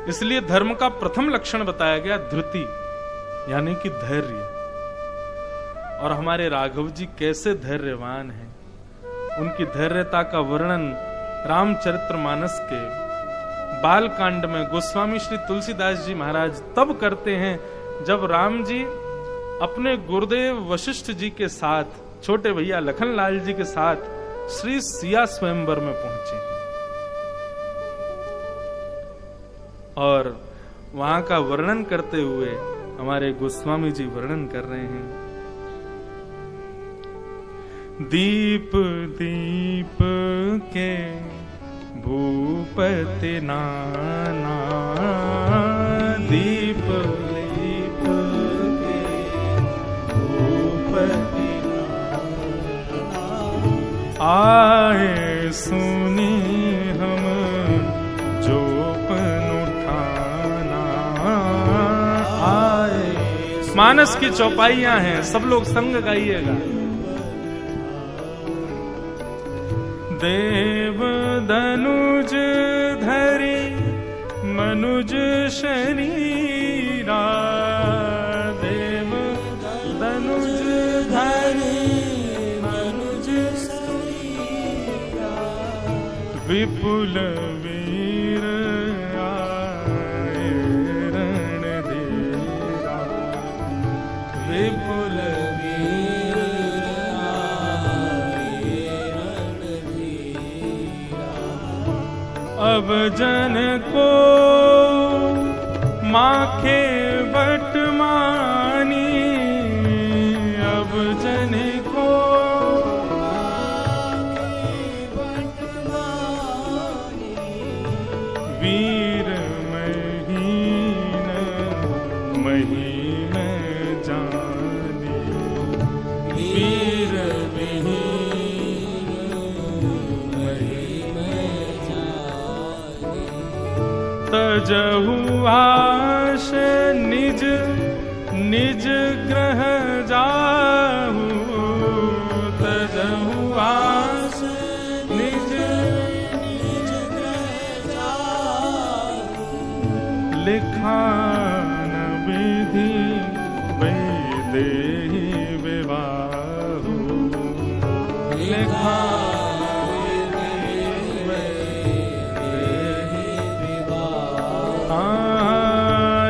इसलिए धर्म का प्रथम लक्षण बताया गया धृति, यानी कि धैर्य। और हमारे राघव जी कैसे धैर्यवान हैं। उनकी धैर्यता का वर्णन रामचरितमानस के बालकांड में गोस्वामी श्री तुलसीदास जी महाराज तब करते हैं जब राम जी अपने गुरुदेव वशिष्ठ जी के साथ, छोटे भैया लखनलाल जी के साथ श्री सिया स्वयंवर में पहुंचे और वहां का वर्णन करते हुए हमारे गोस्वामी जी वर्णन कर रहे हैं। दीप दीप के भूपति नाना, दीप दीप के भूपति नाना, आए सुनी हम जोपन उठाना, आए। मानस की चौपाइयां हैं, सब लोग संग गाइएगा। देव धनुज धरी मनुज शरीरा, देव धनुज धरी मनुज शरीरा, विपुल वीर आए रणधीरा, विपुल अब जन को माखे बट मानी, अब जन को वीर महीन महीन जानी, वीर तजहु आश निज निज ग्रह जाहु, तजहु आश निज निज ग्रह जाहु, लिखान विधि वैदेही विवाहु, लिखान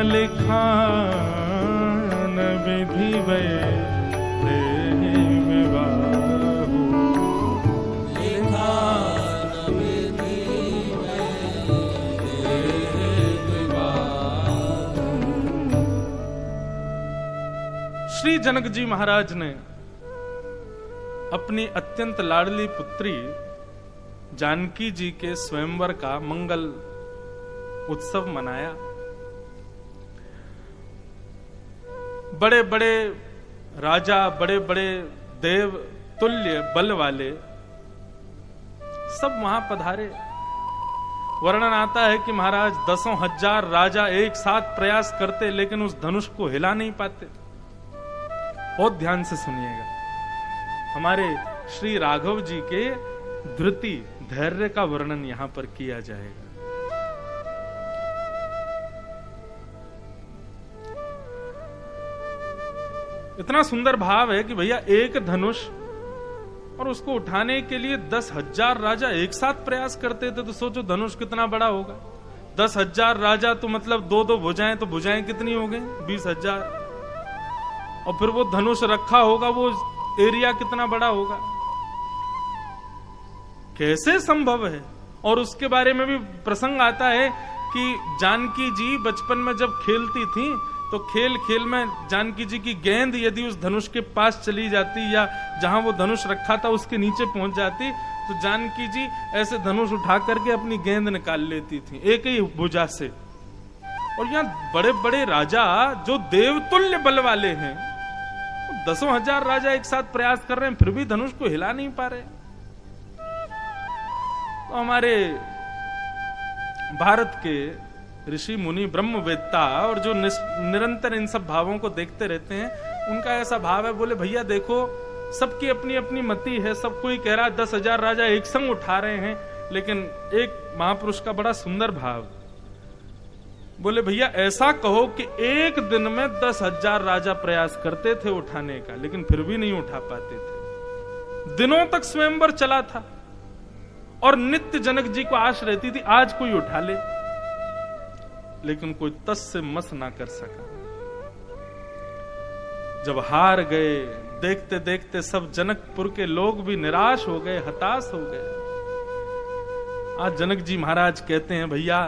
लिखान विधि वैदेही विवाहु, लिखान विधि वैदेही विवाहु। श्री जनक जी महाराज ने अपनी अत्यंत लाडली पुत्री जानकी जी के स्वयंवर का मंगल उत्सव मनाया। बड़े बड़े राजा, बड़े बड़े देव तुल्य बल वाले सब वहां पधारे। वर्णन आता है कि महाराज 10,000 राजा एक साथ प्रयास करते लेकिन उस धनुष को हिला नहीं पाते। बहुत ध्यान से सुनिएगा, हमारे श्री राघव जी के धृति धैर्य का वर्णन यहां पर किया जाएगा। इतना सुंदर भाव है कि भैया एक धनुष और उसको उठाने के लिए 10,000 राजा एक साथ प्रयास करते थे, तो सोचो धनुष कितना बड़ा होगा। 10,000 राजा तो मतलब 2-2 भुजाएं, तो भुजाएं कितनी हो गई? 20,000। और फिर वो धनुष रखा होगा, वो एरिया कितना बड़ा होगा, कैसे संभव है? और उसके बारे में भी प्रसंग आता है कि जानकी जी बचपन में जब खेलती थी तो खेल खेल में जानकी जी की गेंद यदि उस धनुष के पास चली जाती या जहां वो धनुष रखा था उसके नीचे पहुंच जाती, तो जानकी जी ऐसे धनुष उठा करके अपनी गेंद निकाल लेती थी एक ही भुजा से। और यहाँ बड़े बड़े राजा जो देवतुल्य बल वाले हैं, 10,000 राजा एक साथ प्रयास कर रहे हैं, फिर भी धनुष को हिला नहीं पा रहे। तो हमारे भारत के ऋषि मुनि ब्रह्मवेत्ता और जो निरंतर इन सब भावों को देखते रहते हैं, उनका ऐसा भाव है, बोले भैया देखो सबकी अपनी अपनी मति है, सब कोई कह रहा है 10,000 राजा एक संग उठा रहे हैं, लेकिन एक महापुरुष का बड़ा सुंदर भाव बोले भैया ऐसा कहो कि एक दिन में 10,000 राजा प्रयास करते थे उठाने का, लेकिन फिर भी नहीं उठा पाते थे। दिनों तक स्वयंवर चला था और नित्य जनक जी को आश रहती थी आज कोई उठा ले, लेकिन कोई तस से मस ना कर सका। जब हार गए, देखते देखते सब जनकपुर के लोग भी निराश हो गए, हताश हो गए। आज जनक जी महाराज कहते हैं भैया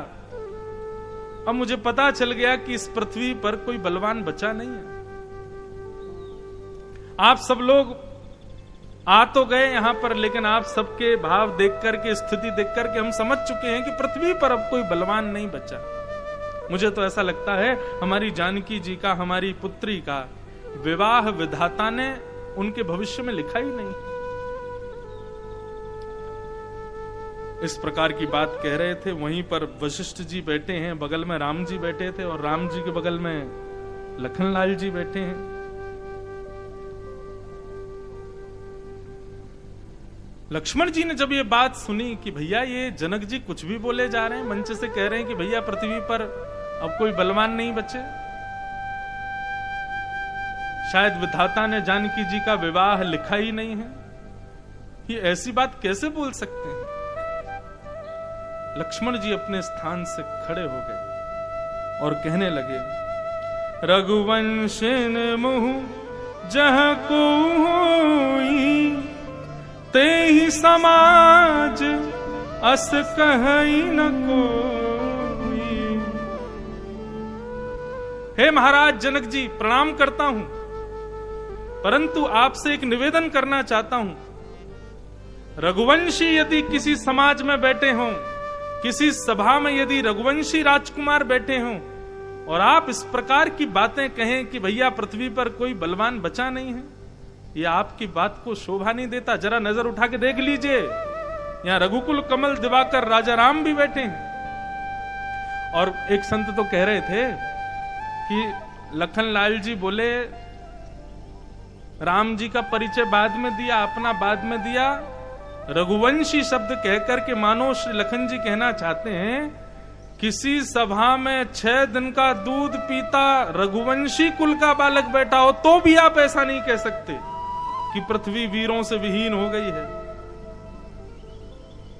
अब मुझे पता चल गया कि इस पृथ्वी पर कोई बलवान बचा नहीं है। आप सब लोग आ तो गए यहां पर, लेकिन आप सबके भाव देख करके, स्थिति देख करके हम समझ चुके हैं कि पृथ्वी पर अब कोई बलवान नहीं बचा। मुझे तो ऐसा लगता है हमारी जानकी जी का, हमारी पुत्री का विवाह विधाता ने उनके भविष्य में लिखा ही नहीं। इस प्रकार की बात कह रहे थे। वहीं पर वशिष्ठ जी बैठे हैं, बगल में राम जी बैठे थे और राम जी के बगल में लखनलाल जी बैठे हैं। लक्ष्मण जी ने जब ये बात सुनी कि भैया ये जनक जी कुछ भी बोले जा रहे हैं, मंच से कह रहे हैं कि भैया पृथ्वी पर अब कोई बलवान नहीं बचे, शायद विधाता ने जानकी जी का विवाह लिखा ही नहीं है, ये ऐसी बात कैसे बोल सकते हैं। लक्ष्मण जी अपने स्थान से खड़े हो गए और कहने लगे, रघुवंशन मुहु जह को होई, ते ही समाज अस कहि न कोई। हे महाराज जनक जी, प्रणाम करता हूं, परंतु आपसे एक निवेदन करना चाहता हूं। रघुवंशी यदि किसी समाज में बैठे हों, किसी सभा में यदि रघुवंशी राजकुमार बैठे हों और आप इस प्रकार की बातें कहें कि भैया पृथ्वी पर कोई बलवान बचा नहीं है, यह आपकी बात को शोभा नहीं देता। जरा नजर उठा के देख लीजिए, यहां रघुकुल कमल दिवाकर राजा राम भी बैठे हैं। और एक संत तो कह रहे थे कि लखनलाल जी बोले राम जी का परिचय बाद में दिया, अपना बाद में दिया। रघुवंशी शब्द कहकर के मानो श्री लखन जी कहना चाहते हैं, किसी सभा में 6 दिन का दूध पीता रघुवंशी कुल का बालक बैठा हो तो भी आप ऐसा नहीं कह सकते कि पृथ्वी वीरों से विहीन हो गई है।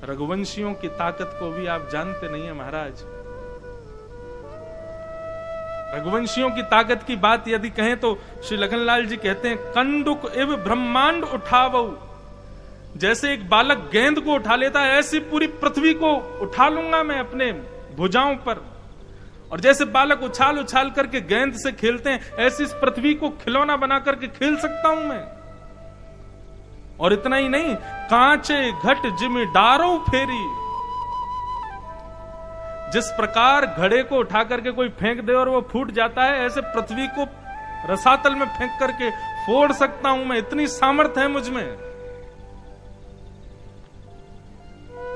रघुवंशियों की ताकत को भी आप जानते नहीं है महाराज। रघुवंशियों की ताकत की बात यदि कहें तो श्री लखनलाल जी कहते हैं, कंडुक एव ब्रह्मांड उठावो, जैसे एक बालक गेंद को उठा लेता है ऐसी पूरी पृथ्वी को उठा लूंगा मैं अपने भुजाओं पर। और जैसे बालक उछाल उछाल करके गेंद से खेलते हैं, ऐसी इस पृथ्वी को खिलौना बना करके खेल सकता हूं मैं। और इतना ही नहीं, कांचे घट जिमी डारो फेरी, जिस प्रकार घड़े को उठा करके कोई फेंक दे और वो फूट जाता है, ऐसे पृथ्वी को रसातल में फेंक करके फोड़ सकता हूं मैं, इतनी सामर्थ्य है मुझ में।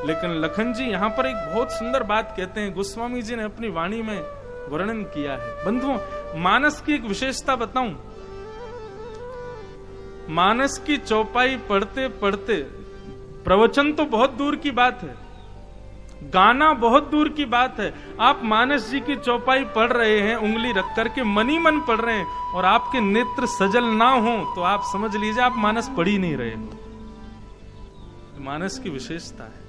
लेकिन लखन जी यहां पर एक बहुत सुंदर बात कहते हैं, गोस्वामी जी ने अपनी वाणी में वर्णन किया है। बंधुओं, मानस की एक विशेषता बताऊं। मानस की चौपाई पढ़ते पढ़ते, प्रवचन तो बहुत दूर की बात है, गाना बहुत दूर की बात है, आप मानस जी की चौपाई पढ़ रहे हैं, उंगली रख करके मनी मन पढ़ रहे हैं, और आपके नेत्र सजल ना हो तो आप समझ लीजिए आप मानस पढ़ ही नहीं रहे हो। मानस की विशेषता है।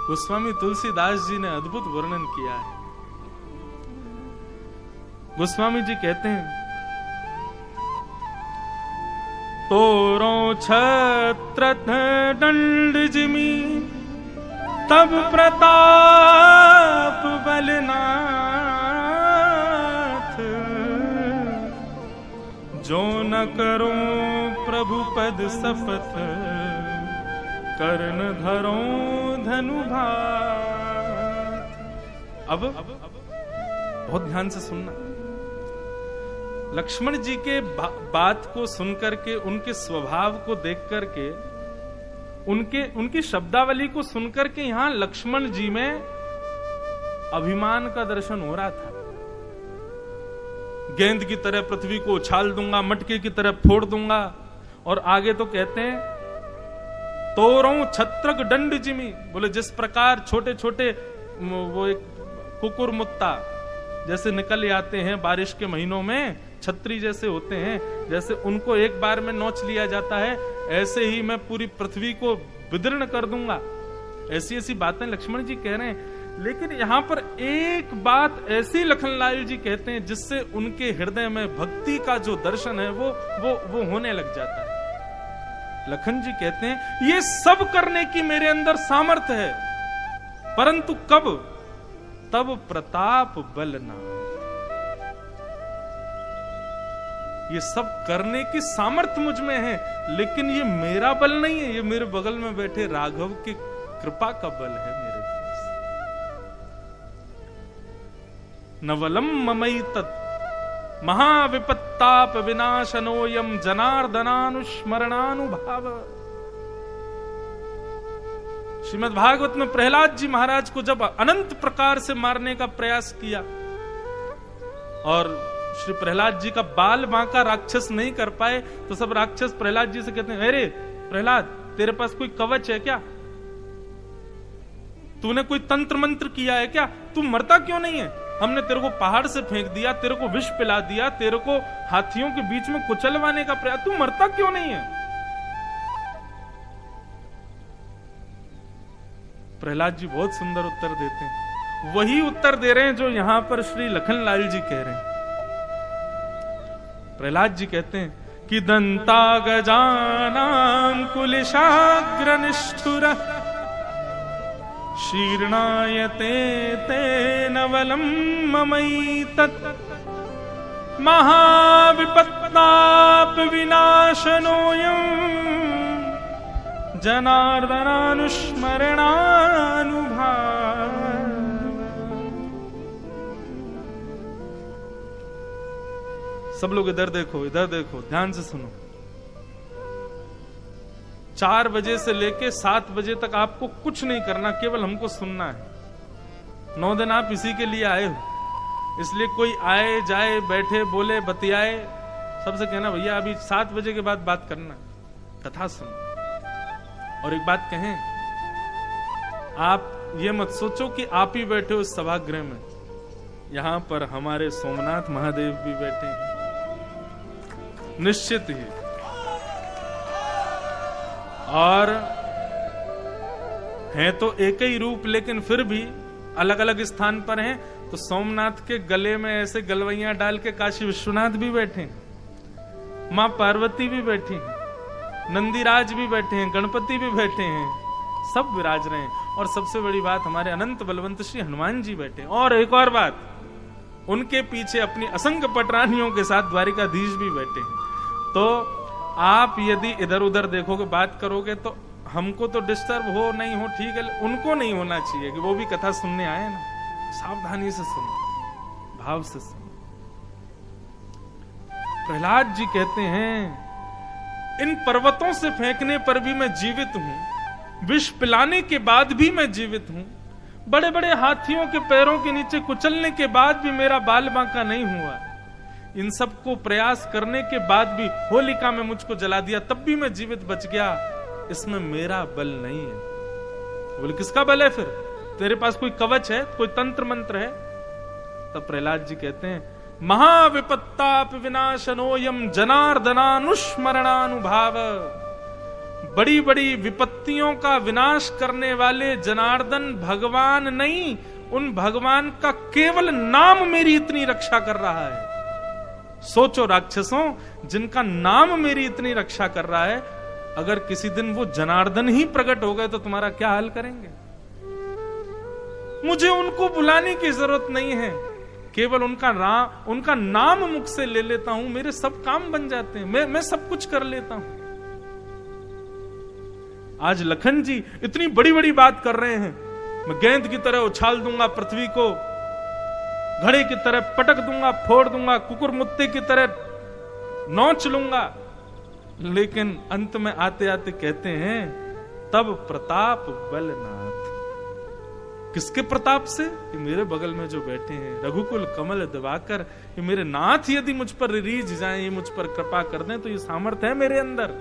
गोस्वामी तुलसीदास जी ने अद्भुत वर्णन किया है। गोस्वामी जी कहते हैं, तोरो छत्र दंड जिमी तब प्रताप बलनाथ, जो न करो प्रभु पद सपथ, कर्ण धरो धनुभात। अब बहुत ध्यान से सुनना। लक्ष्मण जी के बात को सुनकर के, उनके स्वभाव को देख करके, उनकी शब्दावली को सुनकर के यहां लक्ष्मण जी में अभिमान का दर्शन हो रहा था। गेंद की तरह पृथ्वी को उछाल दूंगा, मटके की तरह फोड़ दूंगा। और आगे तो कहते हैं, तोरों छत्रक दंड जिमी, बोले जिस प्रकार छोटे छोटे वो एक कुकुर मुत्ता जैसे निकल आते हैं बारिश के महीनों में, छतरी जैसे होते हैं, जैसे उनको एक बार में नोच लिया जाता है, ऐसे ही मैं पूरी पृथ्वी को विदीर्ण कर दूंगा। ऐसी ऐसी बातें लक्ष्मण जी कह रहे हैं। लेकिन यहां पर एक बात ऐसी लखनलाल जी कहते हैं जिससे उनके हृदय में भक्ति का जो दर्शन है वो होने लग जाता है। लखन जी कहते हैं ये सब करने की मेरे अंदर सामर्थ्य है, परंतु कब? तब प्रताप बल ना। ये सब करने की सामर्थ्य मुझ में है, लेकिन ये मेरा बल नहीं है, ये मेरे बगल में बैठे राघव की कृपा का बल है मेरे पास। नवलम ममई तत् महाविपत्ताप विनाशनोयम जनार्दनानुस्मरणानुभाव। श्रीमद् भागवत में प्रहलाद जी महाराज को जब अनंत प्रकार से मारने का प्रयास किया और श्री प्रहलाद जी का बाल बांका राक्षस नहीं कर पाए, तो सब राक्षस प्रहलाद जी से कहते हैं, अरे प्रहलाद तेरे पास कोई कवच है क्या? तूने कोई तंत्र मंत्र किया है क्या? तू मरता क्यों नहीं है? हमने तेरे को पहाड़ से फेंक दिया, तेरे को विष पिला दिया, तेरे को हाथियों के बीच में कुचलवाने का प्रयास, तू मरता क्यों नहीं है? प्रहलाद जी बहुत सुंदर उत्तर देते हैं। वही उत्तर दे रहे हैं जो यहां पर श्री लखनलाल जी कह रहे हैं। प्रहलाद जी कहते हैं कि दंता गजानां कुलिशाग्र निष्ठुर शीर्णायते ते नवलम ममई तत् महाविपत्ताप विनाशनोयम जनार्दनानुस्मरणानुभाव। सब लोग इधर देखो, इधर देखो, ध्यान से सुनो। 4 बजे से लेके 7 बजे तक आपको कुछ नहीं करना, केवल हमको सुनना है। 9 दिन आप इसी के लिए आए हो, इसलिए कोई आए जाए बैठे बोले बतियाए, सबसे कहना भैया अभी 7 बजे के बाद बात करना, कथा सुनो। और एक बात कहें, आप ये मत सोचो कि आप ही बैठे हो इस सभागृह में, यहां पर हमारे सोमनाथ महादेव भी बैठे हैं, निश्चित ही। और हैं तो एक ही रूप, लेकिन फिर भी अलग अलग स्थान पर हैं। तो सोमनाथ के गले में ऐसे गलवैया डाल के काशी विश्वनाथ भी बैठे हैं, मां पार्वती भी बैठी हैं, नंदीराज भी बैठे हैं, गणपति भी बैठे हैं, सब विराज रहे हैं। और सबसे बड़ी बात, हमारे अनंत बलवंत श्री हनुमान जी बैठे हैं। और एक और बात, उनके पीछे अपनी असंख्य पटरानियों के साथ द्वारिकाधीश भी बैठे हैं। तो आप यदि इधर उधर देखोगे, बात करोगे, तो हमको तो डिस्टर्ब हो नहीं हो ठीक है, उनको नहीं होना चाहिए कि वो भी कथा सुनने आए ना। सावधानी से सुनो, भाव से सुनो। प्रहलाद जी कहते हैं इन पर्वतों से फेंकने पर भी मैं जीवित हूं, विष पिलाने के बाद भी मैं जीवित हूं, बड़े बड़े हाथियों के पैरों के नीचे कुचलने के बाद भी मेरा बाल बांका नहीं हुआ, इन सब को प्रयास करने के बाद भी होलिका में मुझको जला दिया, तब भी मैं जीवित बच गया। इसमें मेरा बल नहीं है। बोले किसका बल है फिर? तेरे पास कोई कवच है, कोई तंत्र मंत्र है? तब प्रहलाद जी कहते हैं महाविपत्ताप विनाशनोयम जनार्दनानुस्मरणानुभाव। बड़ी बड़ी विपत्तियों का विनाश करने वाले जनार्दन भगवान नहीं, उन भगवान का केवल नाम मेरी इतनी रक्षा कर रहा है। सोचो राक्षसों, जिनका नाम मेरी इतनी रक्षा कर रहा है, अगर किसी दिन वो जनार्दन ही प्रकट हो गए तो तुम्हारा क्या हाल करेंगे? मुझे उनको बुलाने की जरूरत नहीं है, केवल उनका नाम मुख से ले लेता हूं, मेरे सब काम बन जाते हैं, मैं सब कुछ कर लेता हूं। आज लखन जी इतनी बड़ी बड़ी बात कर रहे हैं, मैं गेंद की तरह उछाल दूंगा पृथ्वी को, घड़े की तरह पटक दूंगा, फोड़ दूंगा, कुकुर मुत्ते की तरह नोच लूंगा, लेकिन अंत में आते आते कहते हैं तब प्रताप बलनाथ। किसके प्रताप से? ये मेरे बगल में जो बैठे हैं रघुकुल कमल दिवाकर, ये मेरे नाथ यदि मुझ पर रीझ जाएं, ये मुझ पर कृपा कर दें, तो ये सामर्थ्य है मेरे अंदर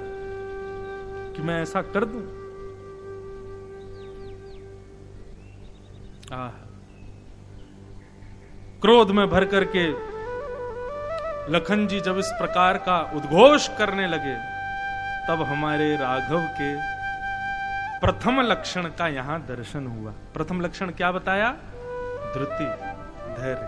कि मैं ऐसा कर दूं। आह क्रोध में भर करके लखन जी जब इस प्रकार का उद्घोष करने लगे, तब हमारे राघव के प्रथम लक्षण का यहां दर्शन हुआ। प्रथम लक्षण क्या बताया? धृति, धैर्य।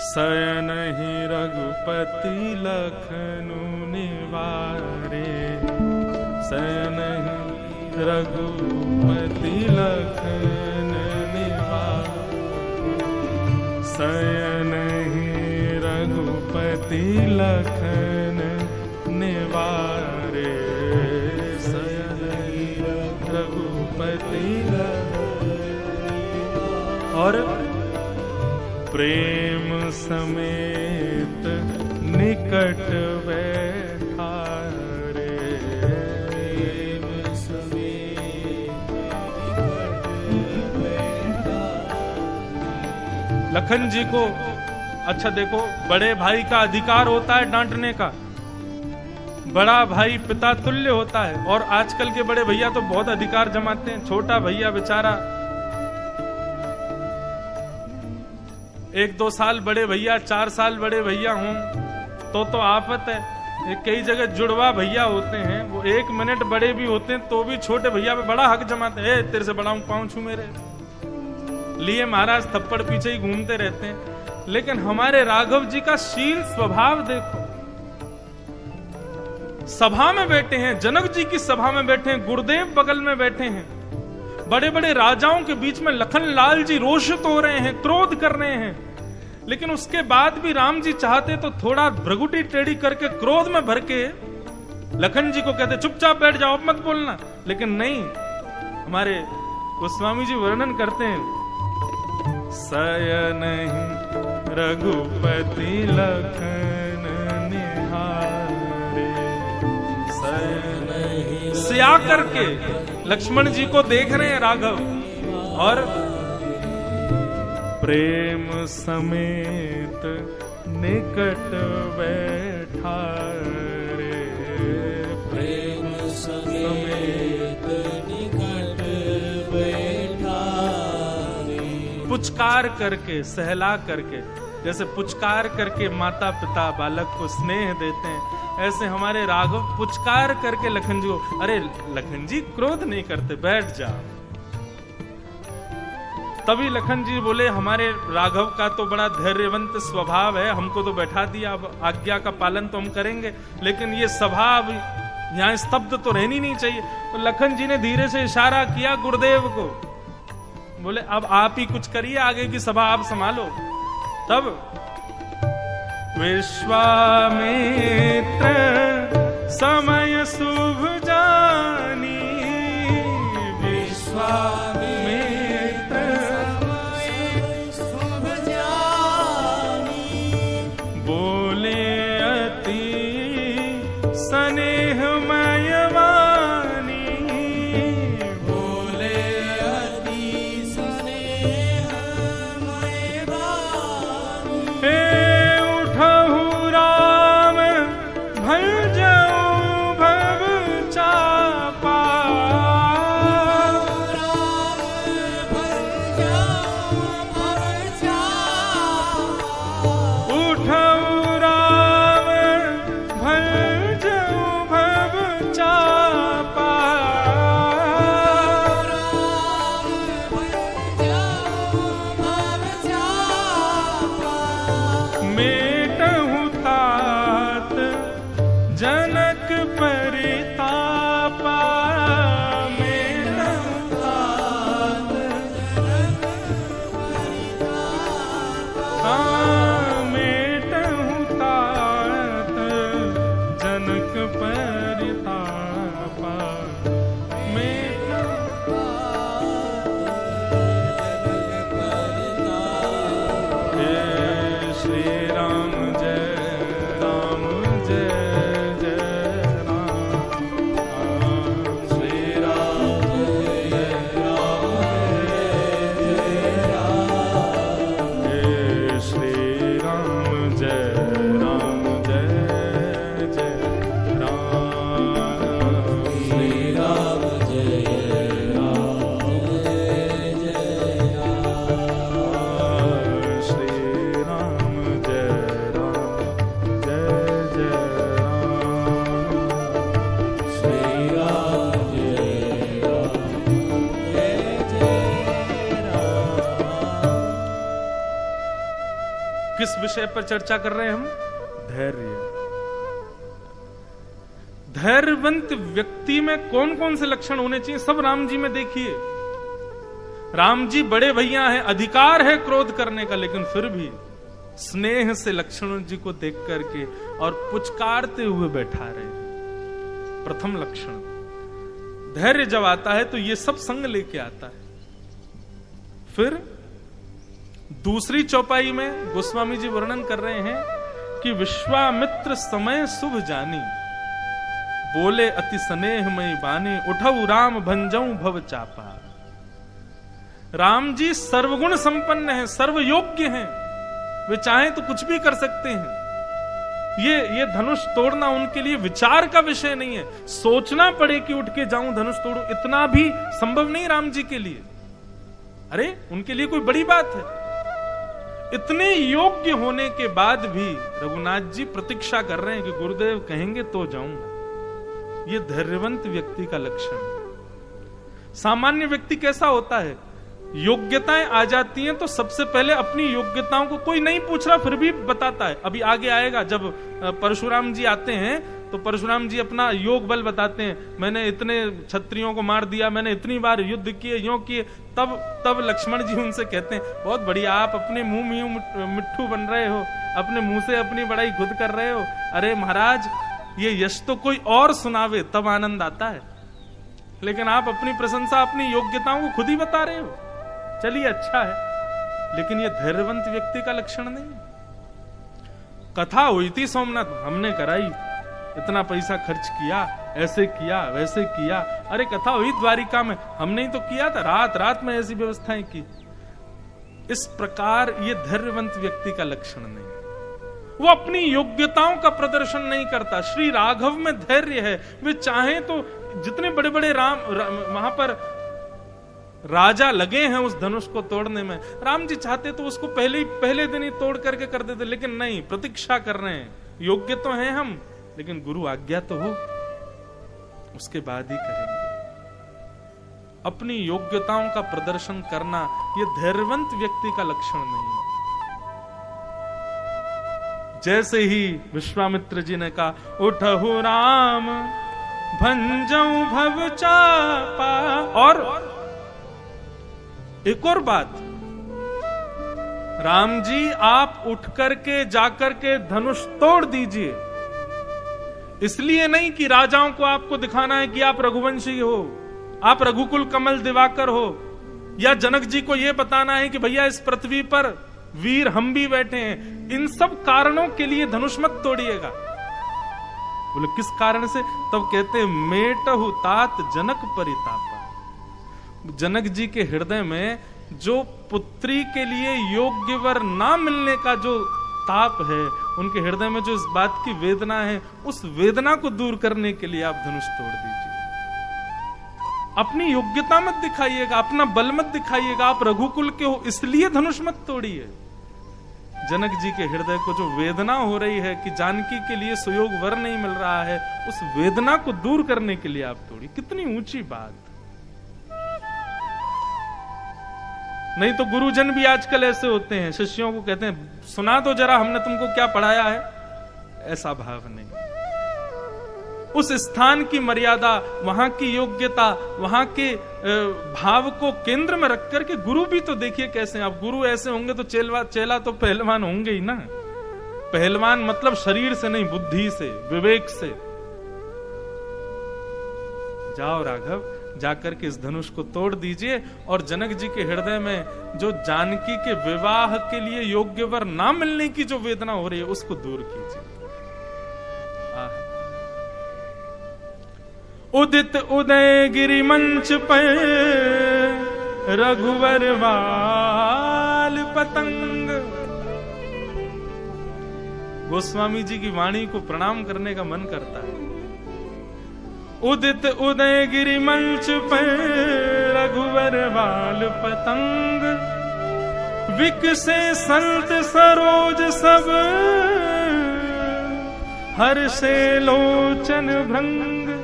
शयन ही रघुपति लखनु निवारे, शयन ही रघुपति लखन निवारे, शयन ही रघुपति लखन निवारे, शयन ही रघुपति और प्रेम समेत निकट बैठारे, प्रेम समेत निकट बैठारे। लखन जी को अच्छा देखो, बड़े भाई का अधिकार होता है डांटने का, बड़ा भाई पिता तुल्य होता है, और आजकल के बड़े भैया तो बहुत अधिकार जमाते हैं। छोटा भैया बेचारा 1-2 साल बड़े भैया, 4 साल बड़े भैया हों तो आफत है। कई जगह जुड़वा भैया होते हैं, वो 1 मिनट बड़े भी होते हैं तो भी छोटे भैया पे बड़ा हक जमाते हैं। तेरे से बड़ा हूं, पाँव छू मेरे लिए महाराज थप्पड़ पीछे ही घूमते रहते हैं। लेकिन हमारे राघव जी का शील स्वभाव देखो, सभा में बैठे हैं, जनक जी की सभा में बैठे हैं, गुरुदेव बगल में बैठे हैं, बड़े बड़े राजाओं के बीच में लखन लाल जी रोषित हो रहे हैं, क्रोध कर रहे हैं, लेकिन उसके बाद भी राम जी चाहते तो थोड़ा भ्रगुटी टेढ़ी करके क्रोध में भर के लखन जी को कहते चुपचाप बैठ जाओ, अब मत बोलना। लेकिन नहीं, हमारे गोस्वामी जी वर्णन करते हैं, शयन ही रघुपति लखन निहारे, शयन ही, सिया करके लक्ष्मण जी को देख रहे हैं राघव, और प्रेम समेत निकट बैठा रे, प्रेम समेत निकट बैठा रे। पुचकार करके, सहला करके, जैसे पुचकार करके माता पिता बालक को स्नेह देते हैं, ऐसे हमारे राघव पुचकार करके लखन जी को, अरे लखन जी क्रोध नहीं करते, बैठ जा। तभी लखन जी बोले, हमारे राघव का तो बड़ा धैर्यवंत स्वभाव है, हमको तो बैठा दिया, अब आज्ञा का पालन तो हम करेंगे, लेकिन ये सभा अब यहाँ स्तब्ध तो रहनी नहीं चाहिए। तो लखन जी ने धीरे से इशारा किया गुरुदेव को, बोले अब आप ही कुछ करिए, आगे की सभा आप संभालो। तब विश्वामित्र समय शुभ जानी, विश्वामित्र समय शुभ जानी, बोले अति स्नेहमय वाणी, बोले अति स्नेहमय वाणी, उठहु राम भजऊ भव विषय पर चर्चा कर रहे हैं हम? धैर्य। धैर्यवंत व्यक्ति में कौन कौन से लक्षण होने चाहिए, सब राम जी में देखिए। राम जी बड़े भैया हैं, अधिकार है क्रोध करने का, लेकिन फिर भी स्नेह से लक्ष्मण जी को देख करके और पुचकारते हुए बैठा रहे। प्रथम लक्षण। धैर्य जब आता है तो ये सब संग लेके आता है। फिर दूसरी चौपाई में गोस्वामी जी वर्णन कर रहे हैं कि विश्वामित्र समय शुभ जानी, बोले अति स्नेहमयी बानी, उठऊ राम भंजऊ भव चापा। राम जी सर्वगुण संपन्न हैं, सर्वयोग्य हैं, वे चाहें तो कुछ भी कर सकते हैं। ये धनुष तोड़ना उनके लिए विचार का विषय नहीं है। सोचना पड़े कि उठ के जाऊं धनुष तोड़ूं, इतना भी संभव नहीं राम जी के लिए। अरे उनके लिए कोई बड़ी बात है? इतने योग्य होने के बाद भी रघुनाथ जी प्रतीक्षा कर रहे हैं कि गुरुदेव कहेंगे तो जाऊंगा। ये धैर्यवंत व्यक्ति का लक्षण है। सामान्य व्यक्ति कैसा होता है? योग्यताएं आ जाती हैं तो सबसे पहले अपनी योग्यताओं को कोई नहीं पूछ रहा फिर भी बताता है। अभी आगे आएगा, जब परशुराम जी आते हैं तो परशुराम जी अपना योग बल बताते हैं। मैंने इतने क्षत्रियों को मार दिया, मैंने इतनी बार युद्ध किए, यों किए। तब लक्ष्मण जी उनसे कहते हैं, बहुत बढ़िया, आप अपने मुंह में मिट्ठू बन रहे हो, अपने मुंह से अपनी बड़ाई खुद कर रहे हो। अरे महाराज, ये यश तो कोई और सुनावे तब आनंद आता है, लेकिन आप अपनी प्रशंसा अपनी योग्यताओं को खुद ही बता रहे हो। चलिए अच्छा है, लेकिन ये धैर्यवंत व्यक्ति का लक्षण नहीं है। कथा हुई थी सोमनाथ, हमने कराई, इतना पैसा खर्च किया, ऐसे किया वैसे किया। अरे कथा हुई द्वारिका में, हमने ही तो किया था, रात रात में ऐसी व्यवस्थाएं की। इस प्रकार ये धैर्यवंत व्यक्ति का लक्षण नहीं है। वो अपनी योग्यताओं का प्रदर्शन नहीं करता। श्री राघव में धैर्य है। वे चाहें तो जितने बड़े बड़े वहां पर राजा लगे हैं उस धनुष को तोड़ने में, राम जी चाहते तो उसको पहले दिन ही तोड़ करके कर देते, लेकिन नहीं, प्रतीक्षा कर रहे हैं। योग्य तो हैं हम, लेकिन गुरु आज्ञा तो हो, उसके बाद ही करेंगे। अपनी योग्यताओं का प्रदर्शन करना यह धैर्यवंत व्यक्ति का लक्षण नहीं है। जैसे ही विश्वामित्र जी ने कहा, उठहु राम भंजऊ भव चापा, और एक और बात, राम जी आप उठ करके जाकर के धनुष तोड़ दीजिए। इसलिए नहीं कि राजाओं को आपको दिखाना है कि आप रघुवंशी हो, आप रघुकुल कमल दिवाकर हो, या जनक जी को यह बताना है कि भैया इस पृथ्वी पर वीर हम भी बैठे हैं। इन सब कारणों के लिए धनुष मत तोड़िएगा। बोले किस कारण से? तब कहते मेटहु तात जनक परितापा। जनक जी के हृदय में जो पुत्री के लिए योग्य वर ना मिलने का जो ताप है, उनके हृदय में जो इस बात की वेदना है, उस वेदना को दूर करने के लिए आप धनुष तोड़ दीजिए। अपनी योग्यता मत दिखाइएगा, अपना बल मत दिखाइएगा, आप रघुकुल के हो इसलिए धनुष मत तोड़िए। जनक जी के हृदय को जो वेदना हो रही है कि जानकी के लिए सुयोग वर नहीं मिल रहा है, उस वेदना को दूर करने के लिए आप तोड़िए। कितनी ऊंची बात। नहीं तो गुरुजन भी आजकल ऐसे होते हैं, शिष्यों को कहते हैं सुना दो जरा, हमने तुमको क्या पढ़ाया है। ऐसा भाव नहीं। उस स्थान की मर्यादा, वहां की योग्यता, वहां के भाव को केंद्र में रख करके गुरु भी तो देखिए कैसे। आप गुरु ऐसे होंगे तो चेला तो पहलवान होंगे ही ना। पहलवान मतलब शरीर से नहीं, बुद्धि से, विवेक से। जाओ राघव, जाकर के इस धनुष को तोड़ दीजिए, और जनक जी के हृदय में जो जानकी के विवाह के लिए योग्य वर ना मिलने की जो वेदना हो रही है, उसको दूर कीजिए। उदित उदय गिरि मंच पर रघुवर वाल पतंग। गोस्वामी जी की वाणी को प्रणाम करने का मन करता है। उदित उदय गिरि मंच पर रघुवर वाल पतंग, विकसे संत सरोज सब हर्षे लोचन भृंग।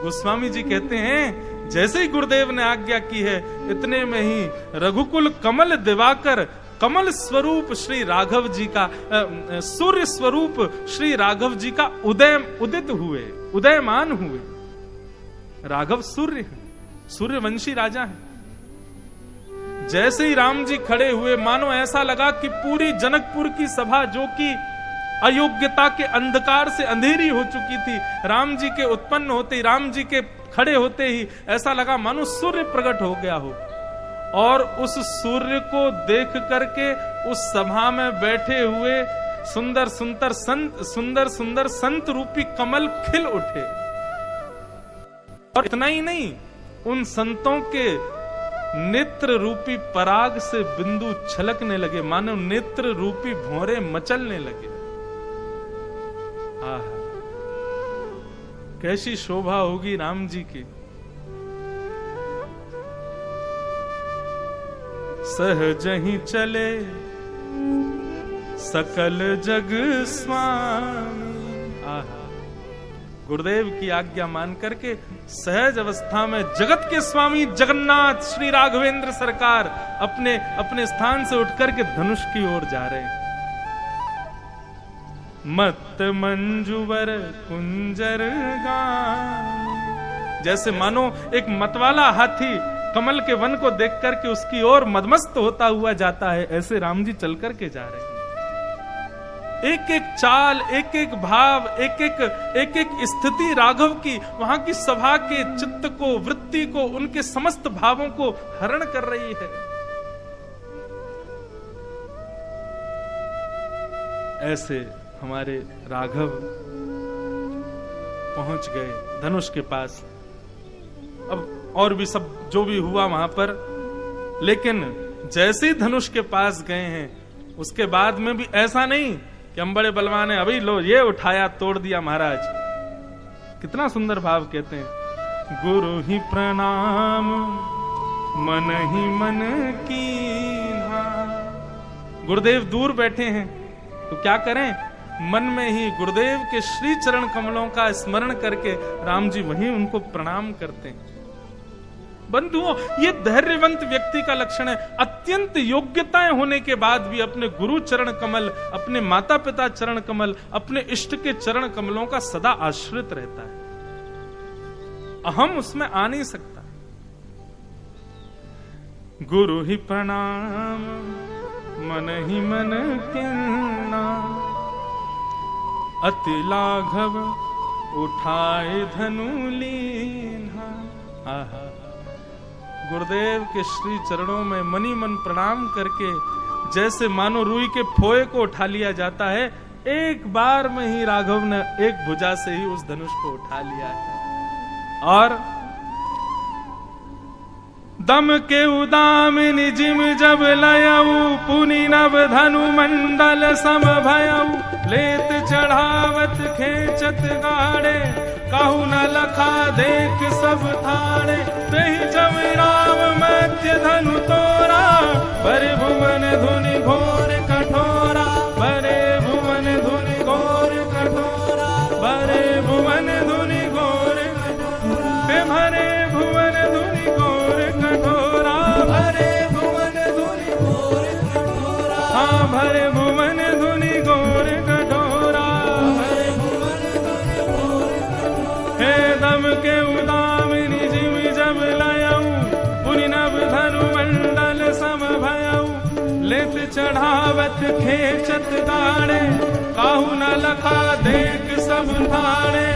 गोस्वामी जी कहते हैं जैसे ही गुरुदेव ने आज्ञा की है, इतने में ही रघुकुल कमल दिवाकर कमल स्वरूप श्री राघव जी का, सूर्य स्वरूप श्री राघव जी का उदित हुए, उदयमान हुए। राघव सूर्य है, सूर्यवंशी राजा है। जैसे ही राम जी खड़े हुए, मानो ऐसा लगा कि पूरी जनकपुर की सभा, जो कि अयोग्यता के अंधकार से अंधेरी हो चुकी थी, राम जी के उत्पन्न होते ही, राम जी के खड़े होते ही ऐसा लगा मानो सूर्य प्रकट हो गया हो। और उस सूर्य को देख करके उस सभा में बैठे हुए सुंदर सुंदर संत रूपी कमल खिल उठे। और इतना ही नहीं, उन संतों के नेत्र रूपी पराग से बिंदु छलकने लगे, मानो नेत्र रूपी भौरे मचलने लगे। आह, कैसी शोभा होगी राम जी की। सहज ही चले सकल जग स्वामी। आहा, गुरुदेव की आज्ञा मान करके सहज अवस्था में जगत के स्वामी जगन्नाथ श्री राघवेंद्र सरकार अपने अपने स्थान से उठ करके धनुष की ओर जा रहे हैं। मत मंजुवर कुंजर गान, जैसे मानो एक मतवाला हाथी कमल के वन को देख करके उसकी ओर मदमस्त होता हुआ जाता है, ऐसे राम जी चल करके जा रहे हैं। एक एक चाल, एक एक भाव, एक एक स्थिति राघव की वहां की सभा के चित्त को, वृत्ति को, उनके समस्त भावों को हरण कर रही है। ऐसे हमारे राघव पहुंच गए धनुष के पास। अब और भी सब जो भी हुआ वहां पर, लेकिन जैसे ही धनुष के पास गए हैं, उसके बाद में भी ऐसा नहीं कि हम बड़े बलवान हैं, अभी लो ये उठाया तोड़ दिया महाराज। कितना सुंदर भाव कहते हैं, गुरु ही प्रणाम मन ही मन कीन्हा। गुरुदेव दूर बैठे हैं तो क्या करें, मन में ही गुरुदेव के श्री चरण कमलों का स्मरण करके राम जी वहीं उनको प्रणाम करते हैं। बंधुओं, ये धैर्यवंत व्यक्ति का लक्षण है। अत्यंत योग्यताएं होने के बाद भी अपने गुरु चरण कमल, अपने माता पिता चरण कमल, अपने इष्ट के चरण कमलों का सदा आश्रित रहता है। अहम उसमें आ नहीं सकता। गुरु ही प्रणाम मन ही मन किन्ना, अति लाघव उठाए धनु लीन्हा। आहा, गुरुदेव के श्री चरणों में मनी मन प्रणाम करके जैसे मानो रुई के फोए को उठा लिया जाता है, एक बार में ही राघव ने एक भुजा से ही उस धनुष को उठा लिया है। और दम के उदामिनी जिम जब लयऊ, पुनि नव धनु मंडल सम भयऊ, लेत चढ़ावत खेचत गाड़े, कहु न लखा देख सब थाड़े, तहि जब राम मध्य धनु तोरा, बरे भुवन धुनि घोर कठोरा, बरे भुवन धुनि घोर कठोरा, बरे भुवन धुनि घोर कठोरा, भरे भुवन धुनि घोर कठोरा, भरे भुवन धुनि घोर कठोरा, हाँ भरे भुवन धुनि घोर कठोरा, भरे भुवन धुनि घोर कठोरा। हे दम के उदामिनी जिम जब लयऊ, पुनि नव धनु मंडल सम भयऊ, लेत चढ़ावत खेचत गाड़े, काहू न लखा देख सब थाड़े,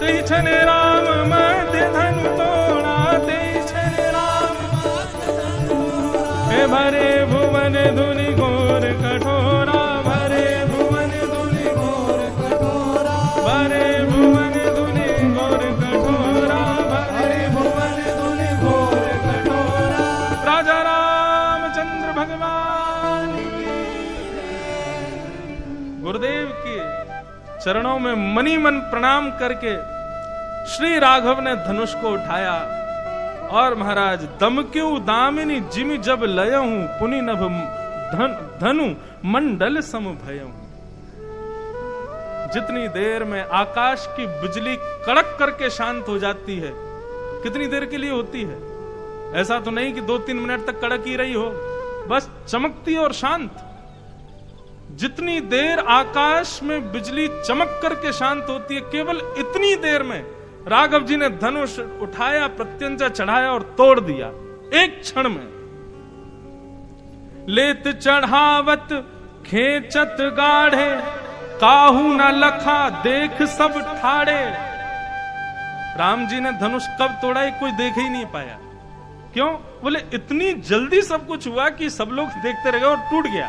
तहि छन राम मध्य धनु तोड़ा, तहि छन राम मध्य धनु तोड़ा, हे भरे भुवन धुनि घोर कठोरा, भरे भुवन धुनि घोर कठोरा, भरे भुवन धुनि घोर कठोरा, भरे भुवन धुनि घोर कठोरा। राजा रामचंद्र भगवान गुरुदेव के चरणों में मनी मन प्रणाम करके श्री राघव ने धनुष को उठाया और महाराज दम क्यों दामिनी जिमि जब लयहूं, पुनि नभ धनु मंडल सम भयहूं। जितनी देर में आकाश की बिजली कड़क करके शांत हो जाती है, कितनी देर के लिए होती है? ऐसा तो नहीं कि 2-3 मिनट तक कड़क ही रही हो, बस चमकती और शांत। जितनी देर आकाश में बिजली चमक करके शांत होती है, केवल इतनी देर में राघव जी ने धनुष उठाया, प्रत्यंचा चढ़ाया और तोड़ दिया एक क्षण में। लेत चढ़ावत खेचत गाढ़े, काहू न लखा देख सब ठाड़े। राम जी ने धनुष कब तोड़ा कोई देख ही नहीं पाया। क्यों? बोले इतनी जल्दी सब कुछ हुआ कि सब लोग देखते रह गए और टूट गया।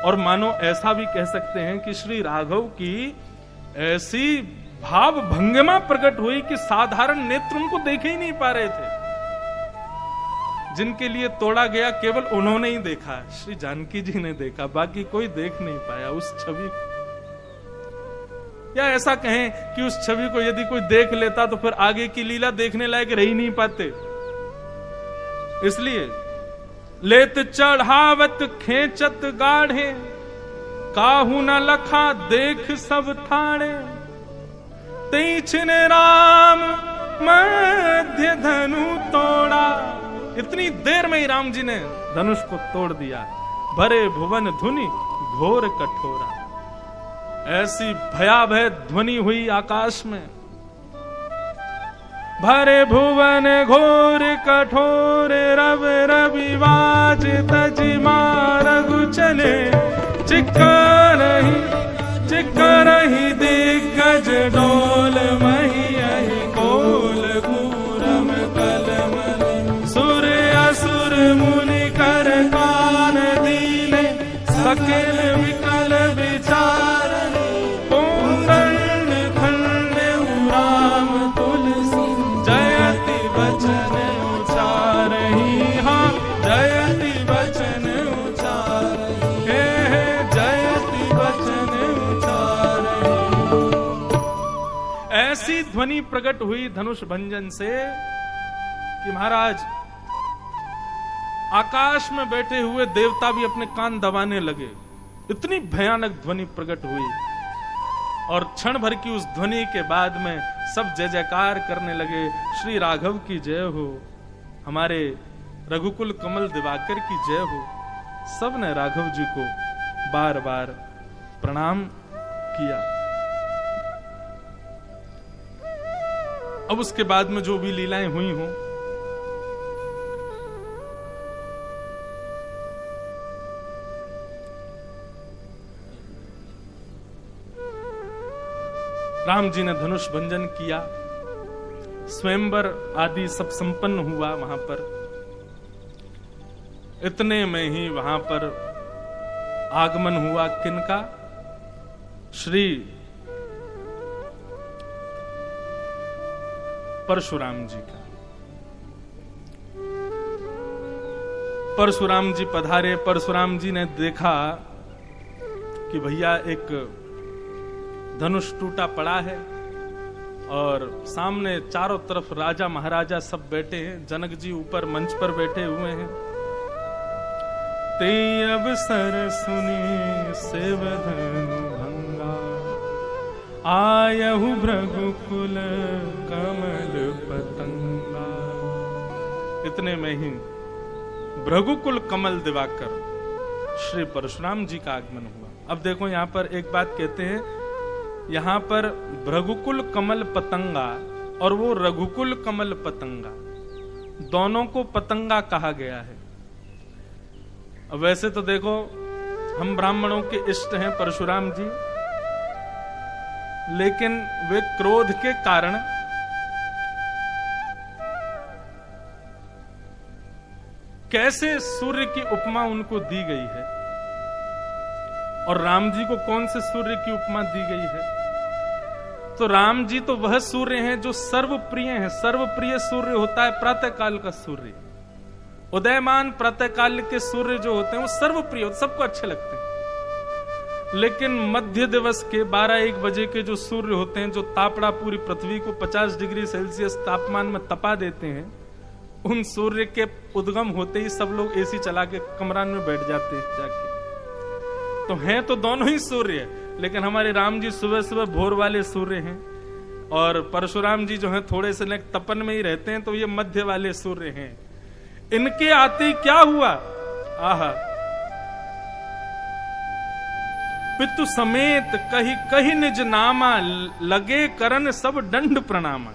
और मानो ऐसा भी कह सकते हैं कि श्री राघव की ऐसी भाव भंगिमा प्रकट हुई कि साधारण नेत्र उनको देखे ही नहीं पा रहे थे। जिनके लिए तोड़ा गया केवल उन्होंने ही देखा, श्री जानकी जी ने देखा, बाकी कोई देख नहीं पाया उस छवि। या ऐसा कहें कि उस छवि को यदि कोई देख लेता तो फिर आगे की लीला देखने लायक रह ही नहीं पाते। इसलिए लेत चढ़ावत खेचत गाढ़े, काहू न लखा देख सब ठाणे। तीछने राम मध्य धनु तोड़ा। इतनी देर में ही राम जी ने धनुष को तोड़ दिया। भरे भुवन धुनि घोर कठोरा। ऐसी भयावह ध्वनि हुई आकाश में। भरे भुवन घोर कठोर, रव रविवाज तजि मारगु चले। चिक्करहि दिग्गज डोल मही अहि कोल घूरम कलमल। सुर असुर मुनि कर कान दीने, सकिल विकल विचार। ऐसी ध्वनि प्रकट हुई धनुष भंजन से कि महाराज आकाश में बैठे हुए देवता भी अपने कान दबाने लगे। इतनी भयानक ध्वनि प्रकट हुई और क्षण भर की उस ध्वनि के बाद में सब जय जयकार करने लगे। श्री राघव की जय हो, हमारे रघुकुल कमल दिवाकर की जय हो। सब ने राघव जी को बार बार प्रणाम किया। अब उसके बाद में जो भी लीलाएं हुई हों, राम जी ने धनुष भंजन किया, स्वयंवर आदि सब संपन्न हुआ वहां पर। इतने में ही वहां पर आगमन हुआ किनका? श्री परशुराम जी का। परशुराम जी पधारे। परशुराम जी ने देखा कि भैया एक धनुष टूटा पड़ा है और सामने चारों तरफ राजा महाराजा सब बैठे हैं। जनक जी ऊपर मंच पर बैठे हुए हैं। ते अवसर सुनी सेव धनु भंगा, आयहु भृगुकुल कमल पतंगा। इतने में ही भृगुकुल कमल दिवाकर श्री परशुराम जी का आगमन हुआ। अब देखो यहां पर एक बात कहते हैं, यहां पर भृगुकुल कमल पतंगा और वो रघुकुल कमल पतंगा, दोनों को पतंगा कहा गया है। अब वैसे तो देखो हम ब्राह्मणों के इष्ट हैं परशुराम जी, लेकिन वे क्रोध के कारण कैसे सूर्य की उपमा उनको दी गई है और राम जी को कौन से सूर्य की उपमा दी गई है? तो राम जी तो वह सूर्य हैं जो सर्वप्रिय हैं। सर्वप्रिय सूर्य होता है प्रातः काल का सूर्य। उदयमान प्रातः काल के सूर्य जो होते हैं वो सर्वप्रिय होते, सबको अच्छे लगते हैं। लेकिन मध्य दिवस के 12-1 बजे के जो सूर्य होते हैं, जो तापड़ा पूरी पृथ्वी को 50 डिग्री सेल्सियस तापमान में तपा देते हैं, उन सूर्य के उद्गम होते ही सब लोग एसी चला के कमरान में बैठ जाते हैं जाके। तो हैं तो दोनों ही सूर्य, लेकिन हमारे राम जी सुबह सुबह भोर वाले सूर्य हैं और परशुराम जी जो हैं थोड़े से तपन में ही रहते हैं, तो ये मध्य वाले सूर्य हैं। इनके आते क्या हुआ, आहा, पितु समेत कही कही निज नामा, लगे करन सब दंड प्रणामा।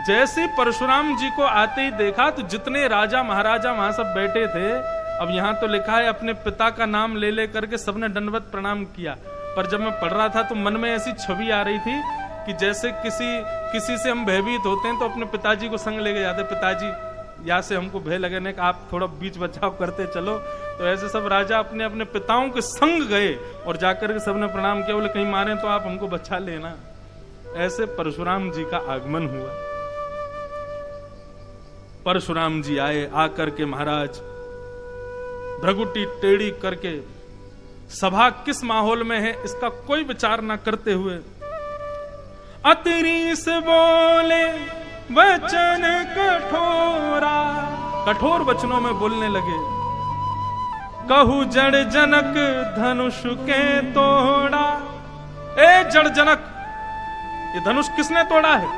जैसे परशुराम जी को आते ही देखा तो जितने राजा महाराजा वहां सब बैठे थे, अब यहां तो लिखा है अपने पिता का नाम ले ले करके सबने दंडवत प्रणाम किया, पर जब मैं पढ़ रहा था तो मन में ऐसी छवि आ रही थी कि जैसे किसी से हम भयभीत होते हैं तो अपने पिताजी को संग लेके जाते, पिताजी यहाँ से हमको भय लगे ना कि आप थोड़ा बीच बचाव करते चलो, तो ऐसे सब राजा अपने अपने पिताओं के संग गए और जाकर के सबने प्रणाम किया, बोले कहीं मारे तो आप हमको बचा लेना। ऐसे परशुराम जी का आगमन हुआ। परशुराम जी आए, आकर के महाराज भ्रगुटी टेढ़ी करके सभा किस माहौल में है इसका कोई विचार ना करते हुए अतिरीस बोले वचन कठोरा, कठोर वचनों में बोलने लगे। कहू जड़ जनक धनुष के तोड़ा, ए जड़ जनक, ये धनुष किसने तोड़ा है?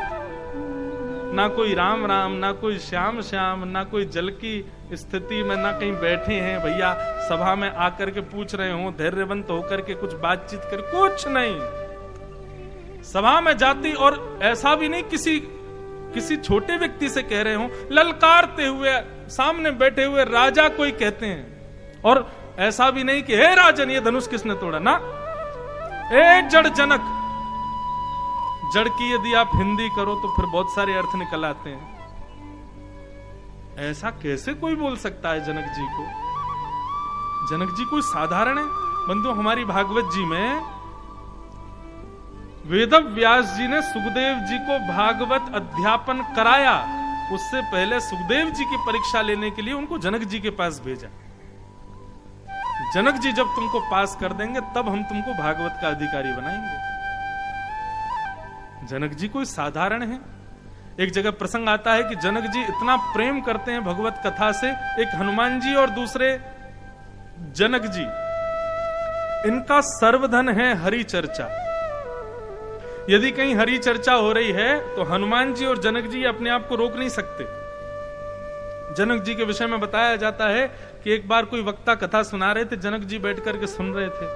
ना कोई राम राम, ना कोई श्याम श्याम, ना कोई जल की स्थिति में, ना कहीं बैठे हैं भैया सभा में आकर के पूछ रहे हो, धैर्यवंत होकर के कुछ बातचीत कर, कुछ नहीं। सभा में जाती और ऐसा भी नहीं किसी छोटे व्यक्ति से कह रहे हो, ललकारते हुए सामने बैठे हुए राजा कोई कहते हैं, और ऐसा भी नहीं कि हे राजन ये धनुष किसने तोड़ा, ना, ए जड़ जनक। जड़ की यदि आप हिंदी करो तो फिर बहुत सारे अर्थ निकल आते हैं। ऐसा कैसे कोई बोल सकता है जनक जी को? जनक जी कोई साधारण है? बंधु, हमारी भागवत जी में वेद व्यास जी ने सुखदेव जी को भागवत अध्यापन कराया, उससे पहले सुखदेव जी की परीक्षा लेने के लिए उनको जनक जी के पास भेजा। जनक जी जब तुमको पास कर देंगे तब हम तुमको भागवत का अधिकारी बनाएंगे। जनक जी कोई साधारण है? एक जगह प्रसंग आता है कि जनक जी इतना प्रेम करते हैं भगवत कथा से, एक हनुमान जी और दूसरे जनक जी, इनका सर्वधन है हरि चर्चा। यदि कहीं हरि चर्चा हो रही है तो हनुमान जी और जनक जी अपने आप को रोक नहीं सकते। जनक जी के विषय में बताया जाता है कि एक बार कोई वक्ता कथा सुना रहे थे, जनक जी बैठ करके सुन रहे थे,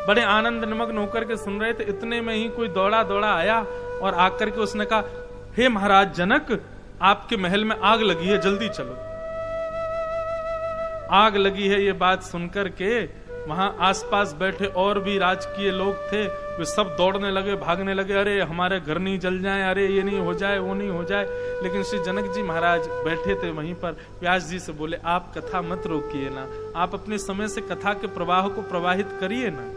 बड़े आनंद निमग्न होकर के सुन रहे थे। इतने में ही कोई दौड़ा दौड़ा आया और आकर के उसने कहा, हे महाराज जनक, आपके महल में आग लगी है, जल्दी चलो। आग लगी है ये बात सुनकर के वहां आसपास बैठे और भी राजकीय लोग थे, वे सब दौड़ने लगे, भागने लगे, अरे हमारे घर नहीं जल जाए, अरे ये नहीं हो जाए, वो नहीं हो जाए। लेकिन श्री जनक जी महाराज बैठे थे वहीं पर, व्यास जी से बोले, आप कथा मत रोकिए ना, आप अपने समय से कथा के प्रवाह को प्रवाहित करिए ना।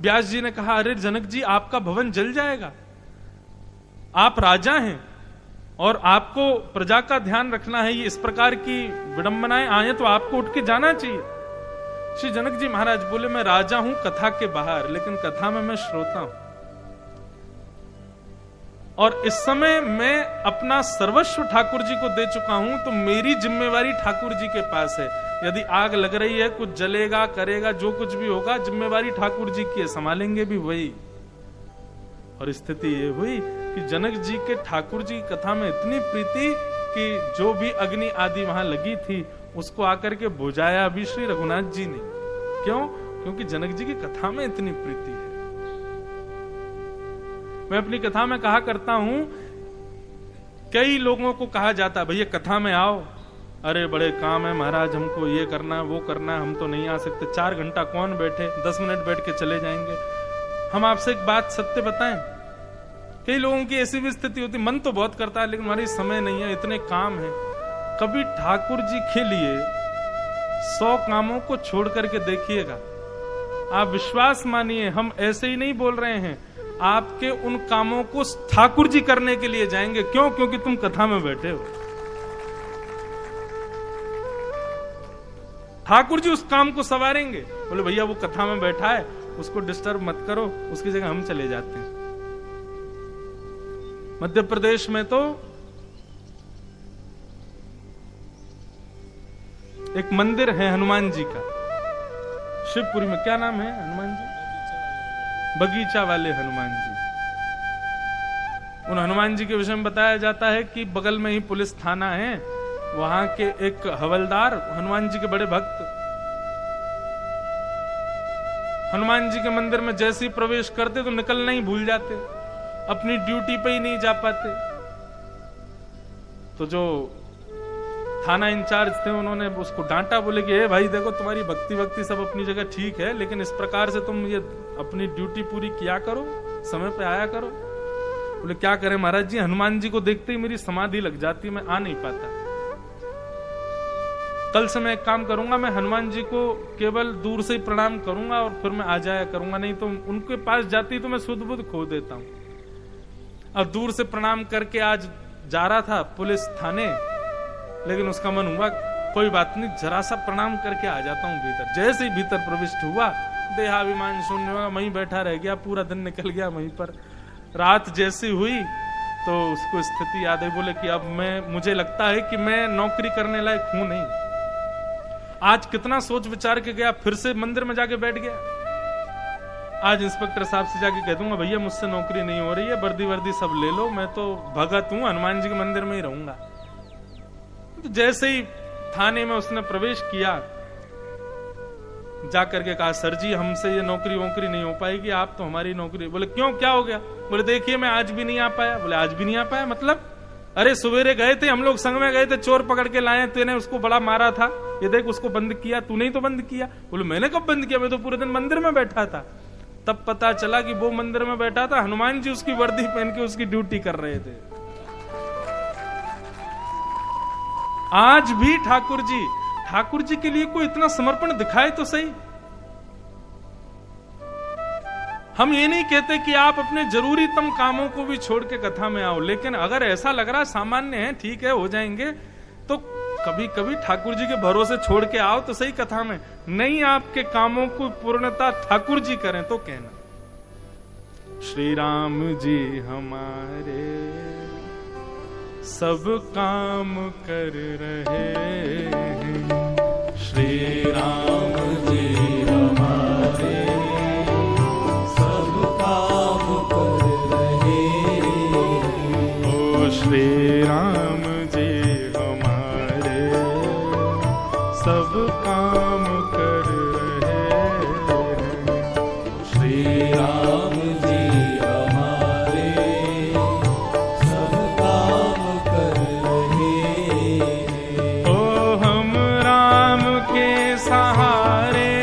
व्यास जी ने कहा, अरे जनक जी आपका भवन जल जाएगा, आप राजा हैं और आपको प्रजा का ध्यान रखना है, ये इस प्रकार की विडंबनाएं आए तो आपको उठ के जाना चाहिए। श्री जनक जी महाराज बोले, मैं राजा हूं कथा के बाहर, लेकिन कथा में मैं श्रोता हूं, और इस समय मैं अपना सर्वस्व ठाकुर जी को दे चुका हूं, तो मेरी जिम्मेवारी ठाकुर जी के पास है। यदि आग लग रही है, कुछ जलेगा करेगा, जो कुछ भी होगा, जिम्मेवारी ठाकुर जी की है, संभालेंगे भी वही। और स्थिति ये हुई कि जनक जी के ठाकुर जी की कथा में इतनी प्रीति कि जो भी अग्नि आदि वहां लगी थी उसको आकर के बुझाया भी श्री रघुनाथ जी ने। क्यों? क्योंकि जनक जी की कथा में इतनी प्रीति है। मैं अपनी कथा में कहा करता हूं, कई लोगों को कहा जाता है, भैया कथा में आओ, अरे बड़े काम है महाराज, हमको ये करना वो करना, हम तो नहीं आ सकते। 4 घंटा कौन बैठे, 10 मिनट बैठ के चले जाएंगे। हम आपसे एक बात सत्य बताएं, कई लोगों की ऐसी भी स्थिति होती, मन तो बहुत करता है लेकिन हमारी समय नहीं है, इतने काम है। कभी ठाकुर जी के लिए 100 कामों को छोड़ करके देखिएगा, आप विश्वास मानिए, हम ऐसे ही नहीं बोल रहे हैं, आपके उन कामों को ठाकुर जी करने के लिए जाएंगे। क्यों? क्योंकि तुम कथा में बैठे हो। ठाकुर जी उस काम को संवारेंगे। बोले भैया वो कथा में बैठा है, उसको डिस्टर्ब मत करो, उसकी जगह हम चले जाते हैं। मध्य प्रदेश में तो एक मंदिर है हनुमान जी का, शिवपुरी में, क्या नाम है हनुमान जी? बगीचा वाले हनुमान जी। उन हनुमान जी के विषय में बताया जाता है कि बगल में ही पुलिस थाना है, वहां के एक हवलदार हनुमान जी के बड़े भक्त, हनुमान जी के मंदिर में जैसे ही प्रवेश करते तो निकलना ही भूल जाते, अपनी ड्यूटी पे ही नहीं जा पाते। तो जो थाना इंचार्ज थे उन्होंने उसको डांटा, बोले कि ए भाई देखो तुम्हारी भक्ति सब अपनी जगह ठीक है, लेकिन इस प्रकार से तुम ये अपनी ड्यूटी पूरी किया करो, समय पे आया करो। बोले क्या करें महाराज जी, हनुमान जी को देखते ही मेरी समाधि लग जाती, मैं आ नहीं पाता। कल से मैं एक काम करूंगा, मैं हनुमान जी को केवल दूर से ही प्रणाम करूंगा और फिर मैं आ जाया करूंगा, नहीं तो उनके पास जाती तो मैं सुध बुध खो देता हूं। अब दूर से प्रणाम करके आज जा रहा था पुलिस थाने, लेकिन उसका मन हुआ कोई बात नहीं, जरा सा प्रणाम करके आ जाता हूं भीतर। जैसे ही भीतर प्रविष्ट हुआ, देहाभिमान शून्य हुआ, वहीं बैठा रह गया, पूरा दिन निकल गया वहीं पर। रात जैसी हुई तो उसको स्थिति याद है, बोले कि अब मुझे लगता है कि मैं नौकरी करने लायक हूं नहीं। आज कितना सोच विचार के गया, फिर से मंदिर में जाके बैठ गया। आज इंस्पेक्टर साहब से जाके कह दूंगा भैया मुझसे नौकरी नहीं हो रही है, वर्दी सब ले लो, मैं तो भगत हूं, हनुमान जी के मंदिर में ही रहूंगा। तो जैसे ही थाने में उसने प्रवेश किया, जाकर के कहा सर जी हमसे ये नौकरी वोकरी नहीं हो पाएगी, आप तो हमारी नौकरी। बोले क्यों, क्या हो गया? बोले देखिए मैं आज भी नहीं आ पाया। बोले आज भी नहीं आ पाया मतलब? अरे सवेरे गए थे हम लोग, संग में गए थे, चोर पकड़ के लाए, तेने उसको बड़ा मारा था, ये देख उसको बंद किया, तूने ही तो बंद किया। बोले मैंने कब बंद किया, मैं तो पूरे दिन मंदिर में बैठा था। तब पता चला कि वो मंदिर में बैठा था, हनुमान जी उसकी वर्दी पहन के उसकी ड्यूटी कर रहे थे। आज भी ठाकुर जी के लिए कोई इतना समर्पण दिखाए तो सही। हम ये नहीं कहते कि आप अपने जरूरीतम कामों को भी छोड़ के कथा में आओ, लेकिन अगर ऐसा लग रहा सामान्य है, ठीक है हो जाएंगे, तो कभी कभी ठाकुर जी के भरोसे छोड़ के आओ तो सही कथा में। नहीं आपके कामों को पूर्णता ठाकुर जी करें तो कहना। श्री राम जी हमारे सब काम कर रहे हैं, श्री राम जी हमारे सब काम कर रहे हैं। ओ श्री राम जी हमारे सब काम कर रहे हैं, श्री राम जी हमारे सब काम कर रहे हैं। ओ हम राम के सहारे,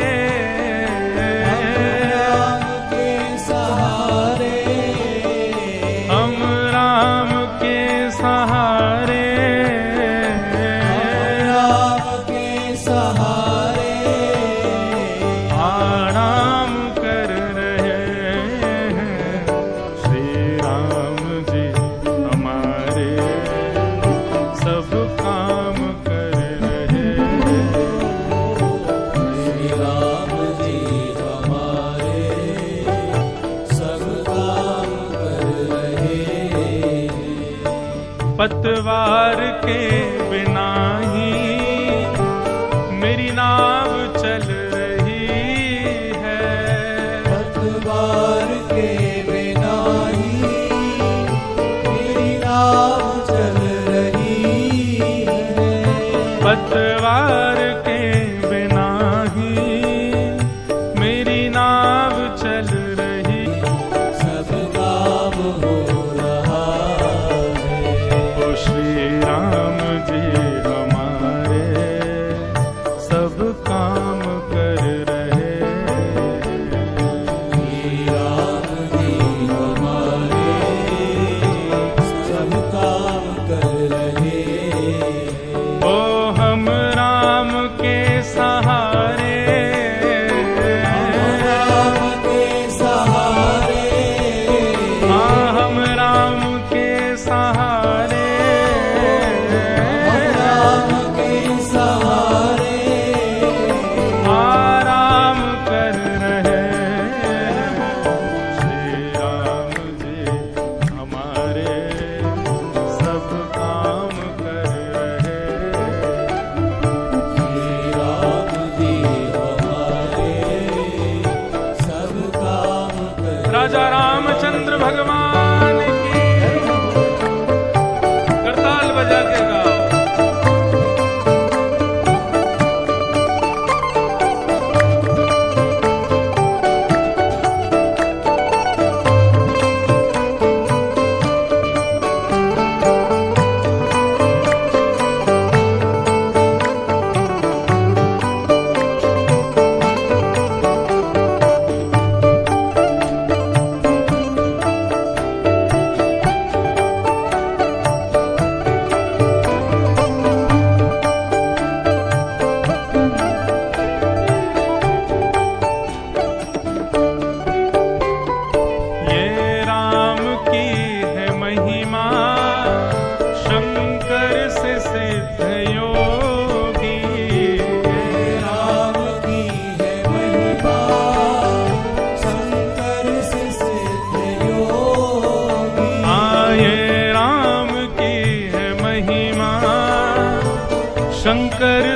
राम के सहारे, हम राम के सहारे, राम के सहारे आराम कर रहे हैं, श्री राम जी हमारे सब काम कर रहे हैं, श्री राम जी हमारे सब काम कर रहे हैं। पतवार के बिना ही मेरी नाव चल रही है, पतवार के बिना ही मेरी नाव चल रही है, पतवार के बिना ही मेरी नाव चल रही, सब काम हो रहा है। ओ श्री राम जी हमारे सब काम कर रहे हैं, श्री राम जी हमारे सब काम कर रहे हैं। ओ हम राम के सहारे, राम के सहारे, हाँ हम राम के सहारे, राम के सहारे आराम कर रहे हैं, श्री राम जी हमारे सब काम कर रहे हैं, श्री राम जी हमारे सब काम कर। राजा रामचंद्र भगवान की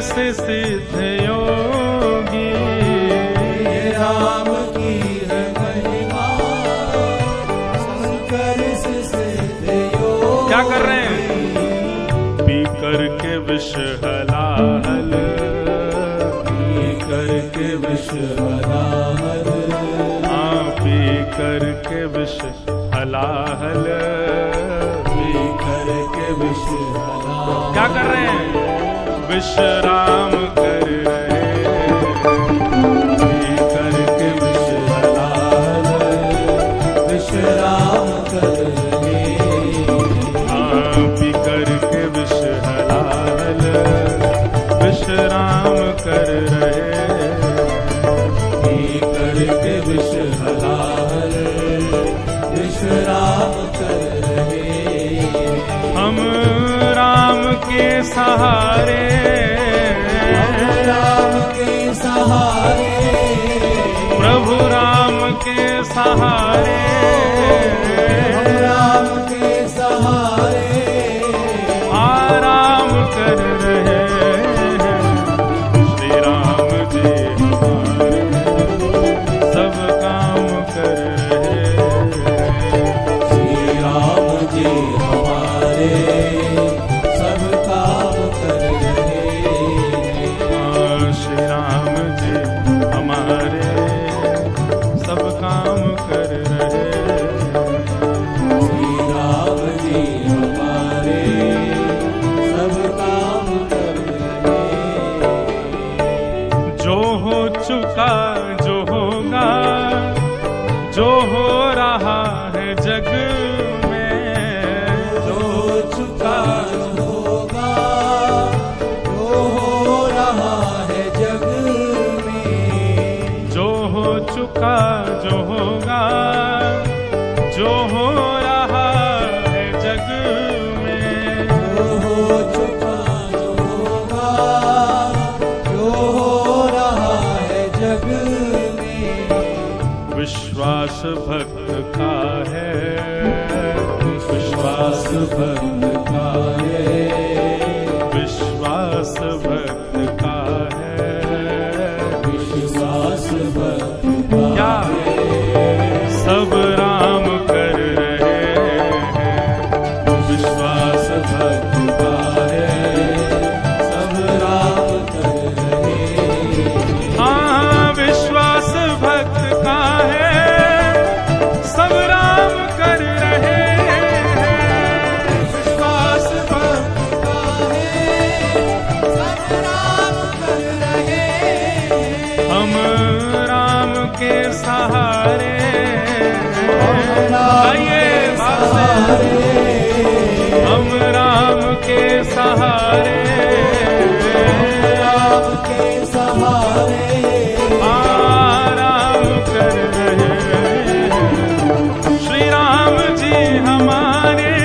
से सिद्ध योगी, राम की है महिमा, शंकर से सिद्ध योगी। क्या कर रहे हैं? पी करके विष हलाहल, पी करके विष हलाहल, पी करके विष हलाहल, पी करके विष हलाहल। क्या कर रहे हैं? विश्राम कर रहे, पी करके विष हलाहल, विश्राम कर रहे। पी करके विष हलाहल, विश्राम कर रहे, पी करके विष हलाहल, विश्राम कर रहे। हम राम के सहारे, राम के सहारे, प्रभु राम के सहारे, राम के सहारे आराम कर रहे हैं। श्री राम जी हमारे सब काम कर रहे हैं। श्री राम जी हमारे सब काम कर रहे हैं। श्री राम जी हमारे सब काम कर रहे हैं। श्री राम जी हमारे सब काम कर रहे हैं। जो हो चुका, जो होगा, जो हो रहा है जग में, जो हो चुका जो होगा, जो हो रहा है जग में, जो हो चुका, जो होगा, जो हो रहा है जग में, जो हो चुका जो होगा, जो हो रहा है जग में। विश्वास भक्त का है, विश्वास भक्त का है, विश्वास भक्त का है, विश्वास भक्त का क्या है। सब राम कर रहे हैं। विश्वास भक्त का है, सब राम कर रहे हैं। हाँ, विश्वास भक्त का है, सब राम कर रहे हैं। विश्वास भक्त का है, सब राम कर रहे हैं। हम राम के सहारे, आइए हम राम के सहारे, राम के सहारे आराम कर रहे हैं। श्री राम जी हमारे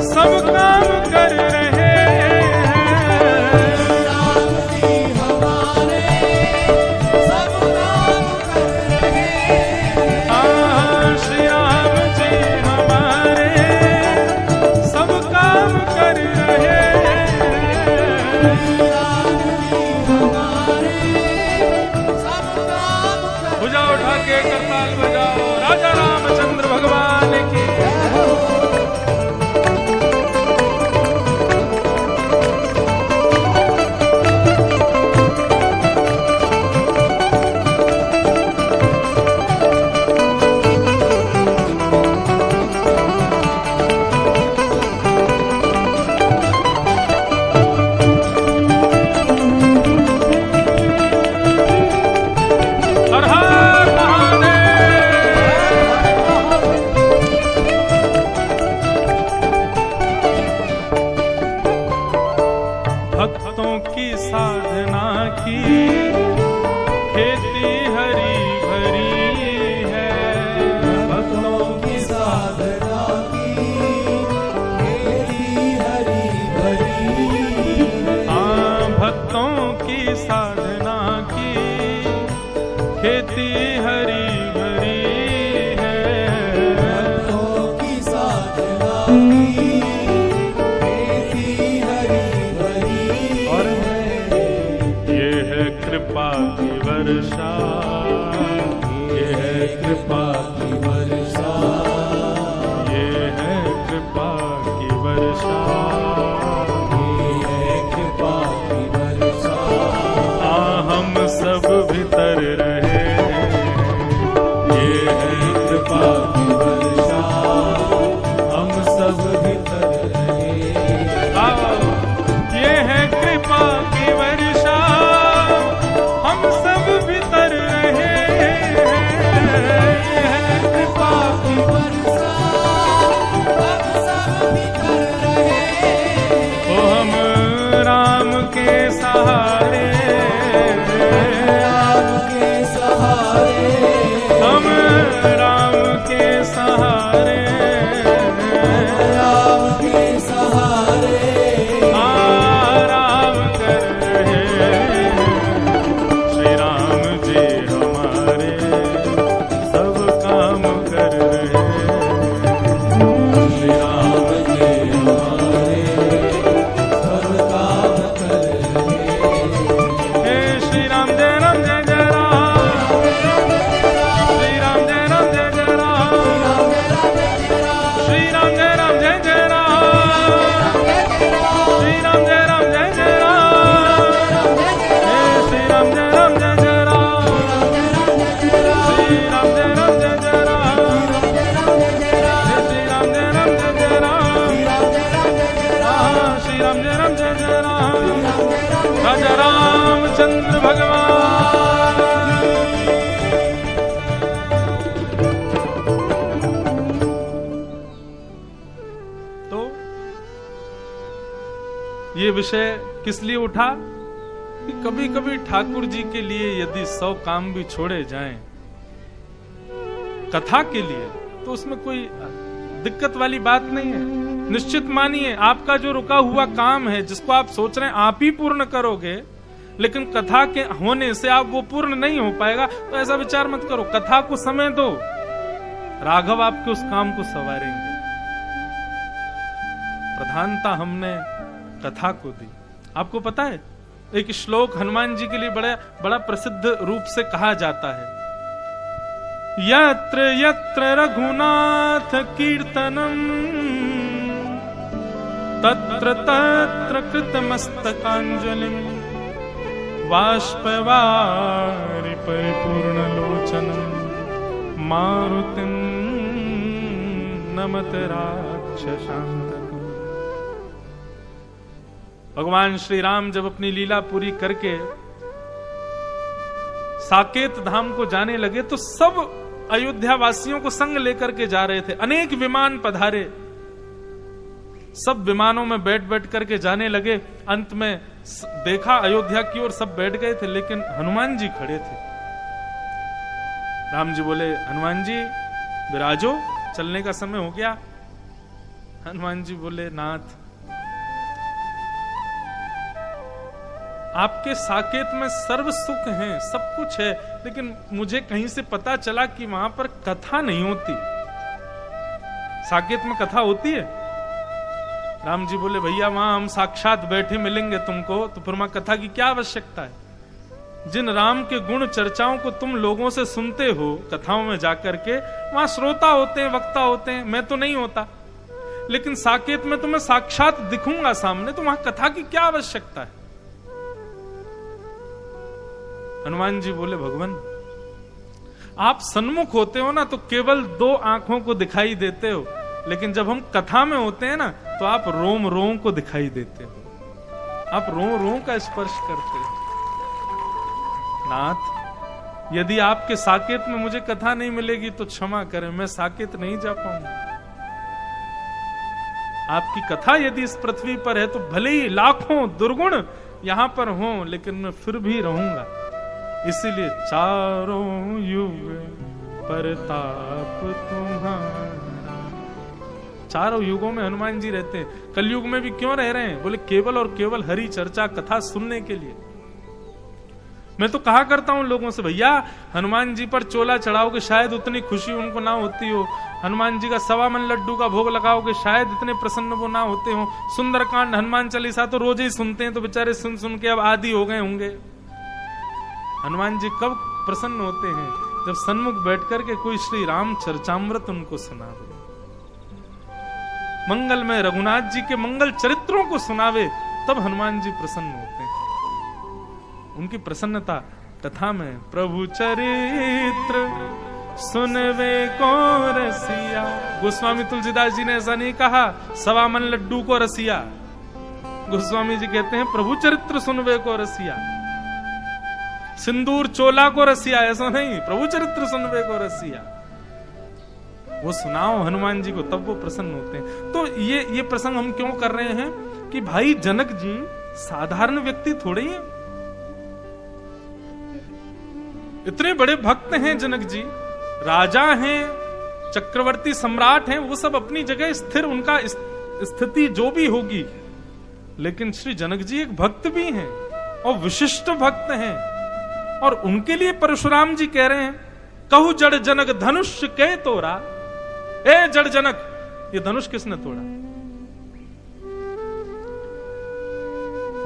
सब काम कर रहे हैं। राम जी हमारे सब काम कर रहे हैं। श्री राम जी हमारे सब काम कर रहे हैं। राम जी हमारे सब काम कर भुजा उठा के करताल बजाओ, राजा रामचंद्र भगवान की। हर हर महादेव। भक्तों की साधना की खेती हरी भरी है। भक्तों की साधना की खेती हरी भरी है। हाँ, भक्तों की साधना की खेती हरी भरी है। भक्तों की साधना की खेती हरी भरी और है। कृपा की वर्षा, ये है कृपा की वर्षा, ये है कृपा की वर्षा। हम सब भीतर रहे, ये है कृपा की वर्षा, हम सब भीतर रहे। ये है कृपा की वर्षा, हम सब भीतर रहे। ये है कृपा की वर्षा, हम सब भीतर रहे। ओ हम राम के सहारे, राम के सहारे, हम राम के सहारे, राम के सहारे। आराम कर रहे। श्री राम जी हमारे सब काम कर रहे। श्री राम जी हमारे सब काम कर रहे। हे श्री राम जय जय राम, श्री राम जय जय राम, श्री राम जय जय राम, श्री राम जय जय राम, हे श्री राम जय जय राम, श्री राम जय जय राम, हे श्री राम जय जय राम, श्री राम जय जय राम, राजा रामचंद्र भगवान। तो ये विषय किस लिए उठा कि कभी कभी ठाकुर जी के लिए यदि 100 काम भी छोड़े जाएं कथा के लिए, तो उसमें कोई दिक्कत वाली बात नहीं है। निश्चित मानिए आपका जो रुका हुआ काम है, जिसको आप सोच रहे हैं आप ही पूर्ण करोगे, लेकिन कथा के होने से आप वो पूर्ण नहीं हो पाएगा, तो ऐसा विचार मत करो। कथा को समय दो, राघव आपके उस काम को संवारेंगे। प्रधानता हमने कथा को दी। आपको पता है एक श्लोक हनुमान जी के लिए बड़ा बड़ा प्रसिद्ध रूप से कहा जाता है, यत्र यत्र रघुनाथ कीर्तनम तत्र तत्र कृतमस्तकांजलिं बाष्पवारि परिपूर्णलोचनं मारुतिं नमत राक्षसान्तकम्। भगवान श्री राम जब अपनी लीला पूरी करके साकेत धाम को जाने लगे तो सब अयोध्या वासियों को संग लेकर के जा रहे थे। अनेक विमान पधारे, सब विमानों में बैठ बैठ करके जाने लगे। अंत में देखा अयोध्या की ओर सब बैठ गए थे, लेकिन हनुमान जी खड़े थे। राम जी बोले, हनुमान जी विराजो, चलने का समय हो गया। हनुमान जी बोले, नाथ आपके साकेत में सर्व सुख है, सब कुछ है, लेकिन मुझे कहीं से पता चला कि वहां पर कथा नहीं होती। साकेत में कथा होती है? राम जी बोले, भैया वहां हम साक्षात बैठे मिलेंगे तुमको, तो फिर वहां कथा की क्या आवश्यकता है? जिन राम के गुण चर्चाओं को तुम लोगों से सुनते हो कथाओं में जाकर के, वहां श्रोता होते हैं, वक्ता होते हैं, मैं तो नहीं होता। लेकिन साकेत में तुम्हें साक्षात दिखूंगा सामने, तो वहां कथा की क्या आवश्यकता है? हनुमान जी बोले, भगवान आप सन्मुख होते हो ना तो केवल 2 आंखों को दिखाई देते हो, लेकिन जब हम कथा में होते हैं ना तो आप रोम रोम को दिखाई देते हो, आप रोम रोम का स्पर्श करते हो। नाथ यदि आपके साकेत में मुझे कथा नहीं मिलेगी तो क्षमा करें, मैं साकेत नहीं जा पाऊंगा। आपकी कथा यदि इस पृथ्वी पर है तो भले ही लाखों दुर्गुण यहां पर हों, लेकिन मैं फिर भी रहूंगा। इसीलिए चारों युग परताप तुम्हारा। चारों युगों में हनुमान जी रहते हैं। कलयुग में भी क्यों रह रहे हैं? बोले केवल और केवल हरि चर्चा कथा सुनने के लिए। मैं तो कहा करता हूं लोगों से, भैया हनुमान जी पर चोला चढ़ाओगे शायद उतनी खुशी उनको ना होती हो, हनुमान जी का 1.25 मन लड्डू का भोग लगाओगे शायद इतने प्रसन्न वो ना होते हो, सुंदरकांड हनुमान चालीसा तो रोज ही सुनते हैं, तो बेचारे सुन सुन के अब आदी हो गए होंगे। हनुमान जी कब प्रसन्न होते हैं? जब सन्मुख बैठ करके कोई श्री राम चर्चामृत उनको सुनावे, मंगल में रघुनाथ जी के मंगल चरित्रों को सुनावे, तब हनुमान जी प्रसन्न होते हैं। उनकी प्रसन्नता कथा में प्रभु चरित्र सुनवे को रसिया। गोस्वामी तुलसीदास जी ने ऐसा नहीं कहा सवा मन लड्डू को रसिया। गोस्वामी जी कहते हैं प्रभु चरित्र सुनवे को रसिया, सिंदूर चोला को रसिया, ऐसा नहीं, प्रभु चरित्र सुनवे को रसिया। वो सुनाओ हनुमान जी को, तब वो प्रसन्न होते हैं। तो ये प्रसंग हम क्यों कर रहे हैं कि भाई जनक जी साधारण व्यक्ति थोड़े ही हैं, इतने बड़े भक्त हैं जनक जी, राजा हैं, चक्रवर्ती सम्राट हैं, वो सब अपनी जगह स्थिर, उनका स्थिति जो भी होगी, लेकिन श्री जनक जी एक भक्त भी हैं और विशिष्ट भक्त हैं। और उनके लिए परशुराम जी कह रहे हैं कहु जड़ जनक धनुष के तोड़ा। ए जड़ जनक, ये धनुष किसने तोड़ा?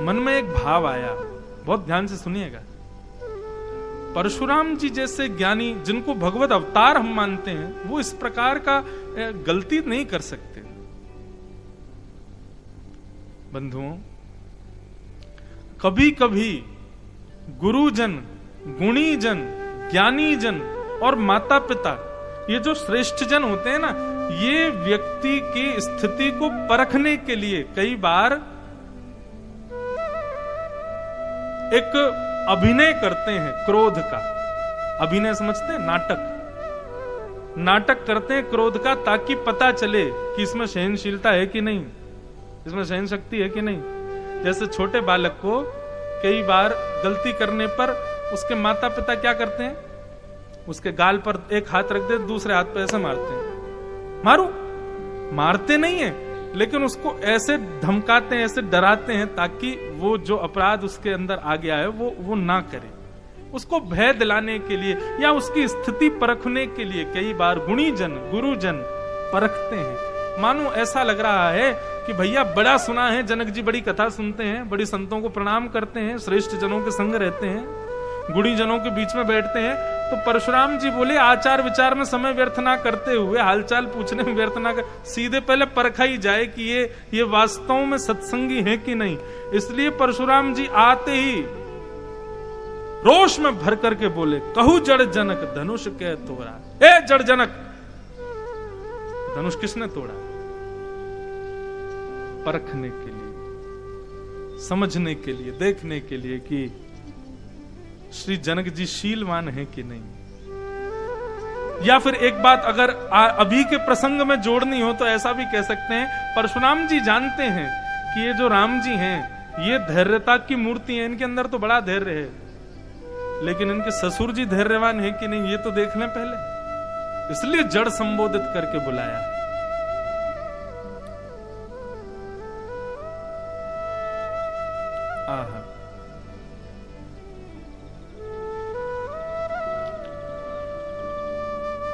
मन में एक भाव आया, बहुत ध्यान से सुनिएगा। परशुराम जी जैसे ज्ञानी जिनको भगवत अवतार हम मानते हैं, वो इस प्रकार का गलती नहीं कर सकते। बंधुओं, कभी कभी गुरुजन, गुणीजन, ज्ञानीजन और माता पिता, ये जो श्रेष्ठ जन होते हैं ना, ये व्यक्ति की स्थिति को परखने के लिए कई बार एक अभिनय करते हैं, क्रोध का अभिनय समझते हैं, नाटक करते हैं क्रोध का, ताकि पता चले कि इसमें सहनशीलता है कि नहीं, इसमें सहन शक्ति है कि नहीं। जैसे छोटे बालक को कई बार गलती करने पर उसके माता पिता क्या करते हैं, उसके गाल पर एक हाथ रख दे, दूसरे हाथ पे ऐसे मारते हैं। मारो, मारते नहीं है, लेकिन उसको ऐसे धमकाते हैं, ऐसे डराते हैं, ताकि वो जो अपराध उसके अंदर आ गया है वो ना करे। उसको भय दिलाने के लिए या उसकी स्थिति परखने के लिए कई बार गुणीजन, गुरुजन परखते हैं। मानो ऐसा लग रहा है कि भैया बड़ा सुना है, जनक जी बड़ी कथा सुनते हैं, बड़ी संतों को प्रणाम करते हैं, श्रेष्ठ जनों के संग रहते हैं, गुणी जनों के बीच में बैठते हैं। तो परशुराम जी बोले आचार विचार में समय व्यर्थ ना करते हुए, हालचाल पूछने में व्यर्थ ना कर, सीधे पहले परखा ही जाए कि ये वास्तव में सत्संगी है कि नहीं। इसलिए परशुराम जी आते ही रोष में भर करके बोले कहु जड़ जनक धनुष के तोड़ा। ए जड़ जनक, धनुष किसने तोड़ा? परखने के लिए, समझने के लिए, देखने के लिए कि श्री जनक जी शीलवान है कि नहीं। या फिर एक बात अगर अभी के प्रसंग में जोड़नी हो तो ऐसा भी कह सकते हैं, परशुराम जी जानते हैं कि ये जो राम जी हैं ये धैर्यता की मूर्ति है, इनके अंदर तो बड़ा धैर्य है, लेकिन इनके ससुर जी धैर्यवान है कि नहीं ये तो देख लें पहले। इसलिए जड़ संबोधित करके बुलाया। आहा,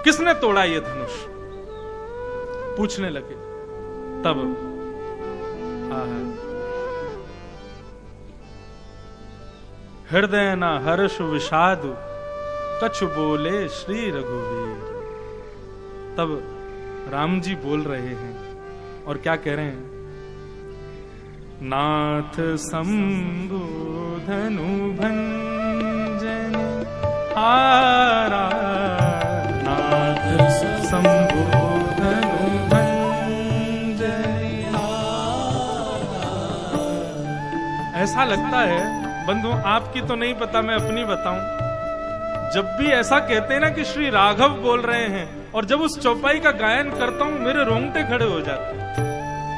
किसने तोड़ा ये धनुष? पूछने लगे। तब हृदय न हर्ष विषादु कछु बोले श्री रघुवीर। तब राम जी बोल रहे हैं और क्या कह रहे हैं? नाथ शंभु धनु भंजन हारा, नाथ शंभु धनु भंजन हारा। ऐसा लगता है बंधु, आपकी तो नहीं पता, मैं अपनी बताऊं। जब भी ऐसा कहते हैं ना कि श्री राघव बोल रहे हैं, और जब उस चौपाई का गायन करता हूं मेरे रोंगटे खड़े हो जाते हैं।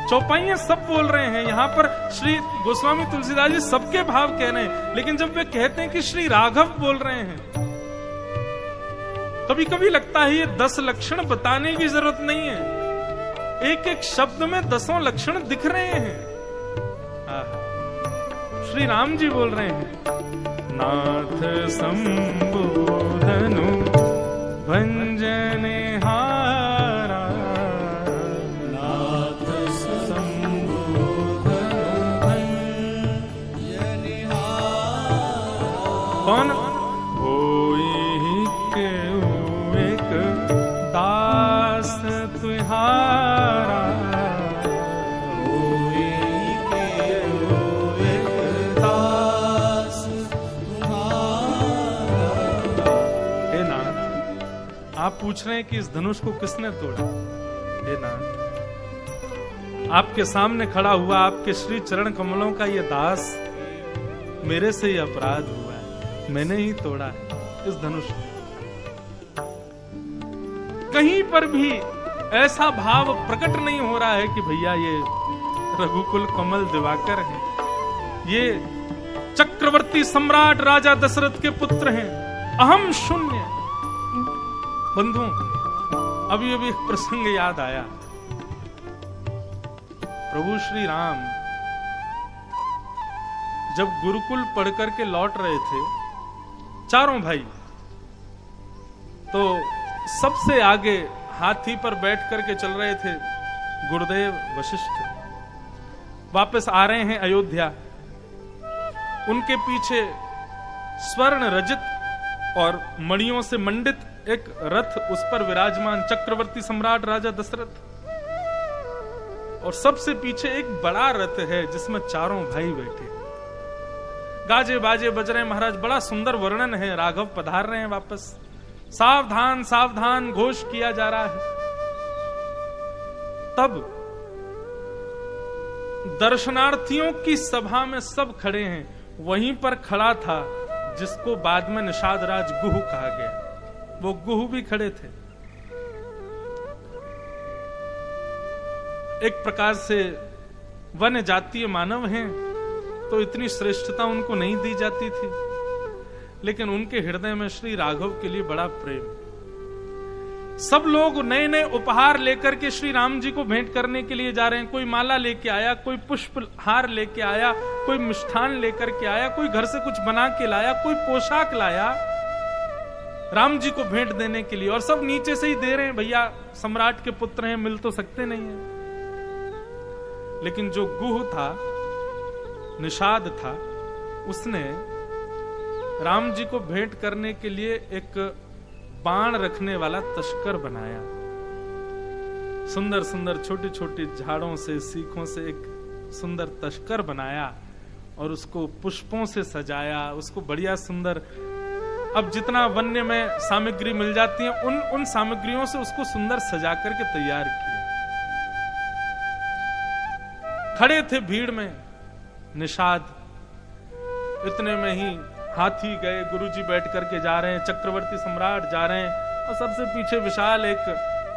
चौपाइयां सब बोल रहे हैं, यहाँ पर श्री गोस्वामी तुलसीदास जी सबके भाव कह रहे हैं, लेकिन जब वे कहते हैं कि श्री राघव बोल रहे हैं, कभी कभी लगता है ये 10 लक्षण बताने की जरूरत नहीं है, एक एक शब्द में 10 लक्षण दिख रहे हैं। श्री राम जी बोल रहे हैं नाथ शंभु धनु भंजन हारा, नाथ शंभु धनु भंजन हारा। कौन? होई के हारा, कोई के एक दास तुम्हारा। हे नाथ, आप पूछ रहे हैं कि इस धनुष को किसने तोड़ा? हे नाथ, आपके सामने खड़ा हुआ आपके श्री चरण कमलों का ये दास, मेरे से ही अपराध हुआ है, मैंने ही तोड़ा है इस धनुष को। कहीं पर भी ऐसा भाव प्रकट नहीं हो रहा है कि भैया ये रघुकुल कमल दिवाकर हैं, ये चक्रवर्ती सम्राट राजा दशरथ के पुत्र हैं, अहम शून्य। बंधुओं, अभी अभी एक प्रसंग याद आया। प्रभु श्री राम जब गुरुकुल पढ़ करके लौट रहे थे, चारों भाई, तो सबसे आगे हाथी पर बैठ करके चल रहे थे गुरुदेव वशिष्ठ। वापस आ रहे हैं अयोध्या। उनके पीछे स्वर्ण रजित और मणियों से मंडित एक रथ, उस पर विराजमान चक्रवर्ती सम्राट राजा दशरथ, और सबसे पीछे एक बड़ा रथ है जिसमें चारों भाई बैठे। गाजे बाजे बज रहे हैं महाराज, बड़ा सुंदर वर्णन है। राघव पधार रहे हैं वापस, सावधान सावधान घोष किया जा रहा है। तब दर्शनार्थियों की सभा में सब खड़े हैं, वहीं पर खड़ा था जिसको बाद में निषाद राज गुह कहा गया, वो गुह भी खड़े थे। एक प्रकार से वन्य जातीय मानव हैं, तो इतनी श्रेष्ठता उनको नहीं दी जाती थी, लेकिन उनके हृदय में श्री राघव के लिए बड़ा प्रेम। सब लोग नए नए उपहार लेकर के श्री राम जी को भेंट करने के लिए जा रहे हैं। कोई माला लेके आया, कोई पुष्प हार लेके आया, कोई मिष्ठान लेकर के आया, कोई घर से कुछ बना के लाया, कोई पोशाक लाया राम जी को भेंट देने के लिए, और सब नीचे से ही दे रहे हैं, भैया सम्राट के पुत्र हैं, मिल तो सकते नहीं है। लेकिन जो गुह था, निषाद था, उसने राम जी को भेंट करने के लिए एक बाण रखने वाला तस्कर बनाया। सुंदर सुंदर छोटी छोटी झाड़ों से, सीखों से एक सुंदर तस्कर बनाया और उसको पुष्पों से सजाया, उसको बढ़िया सुंदर, अब जितना वन्य में सामग्री मिल जाती है उन सामग्रियों से उसको सुंदर सजा करके तैयार किया। खड़े थे भीड़ में निषाद, इतने में ही हाथी गए, गुरुजी बैठ करके जा रहे हैं, चक्रवर्ती सम्राट जा रहे हैं, और सबसे पीछे विशाल एक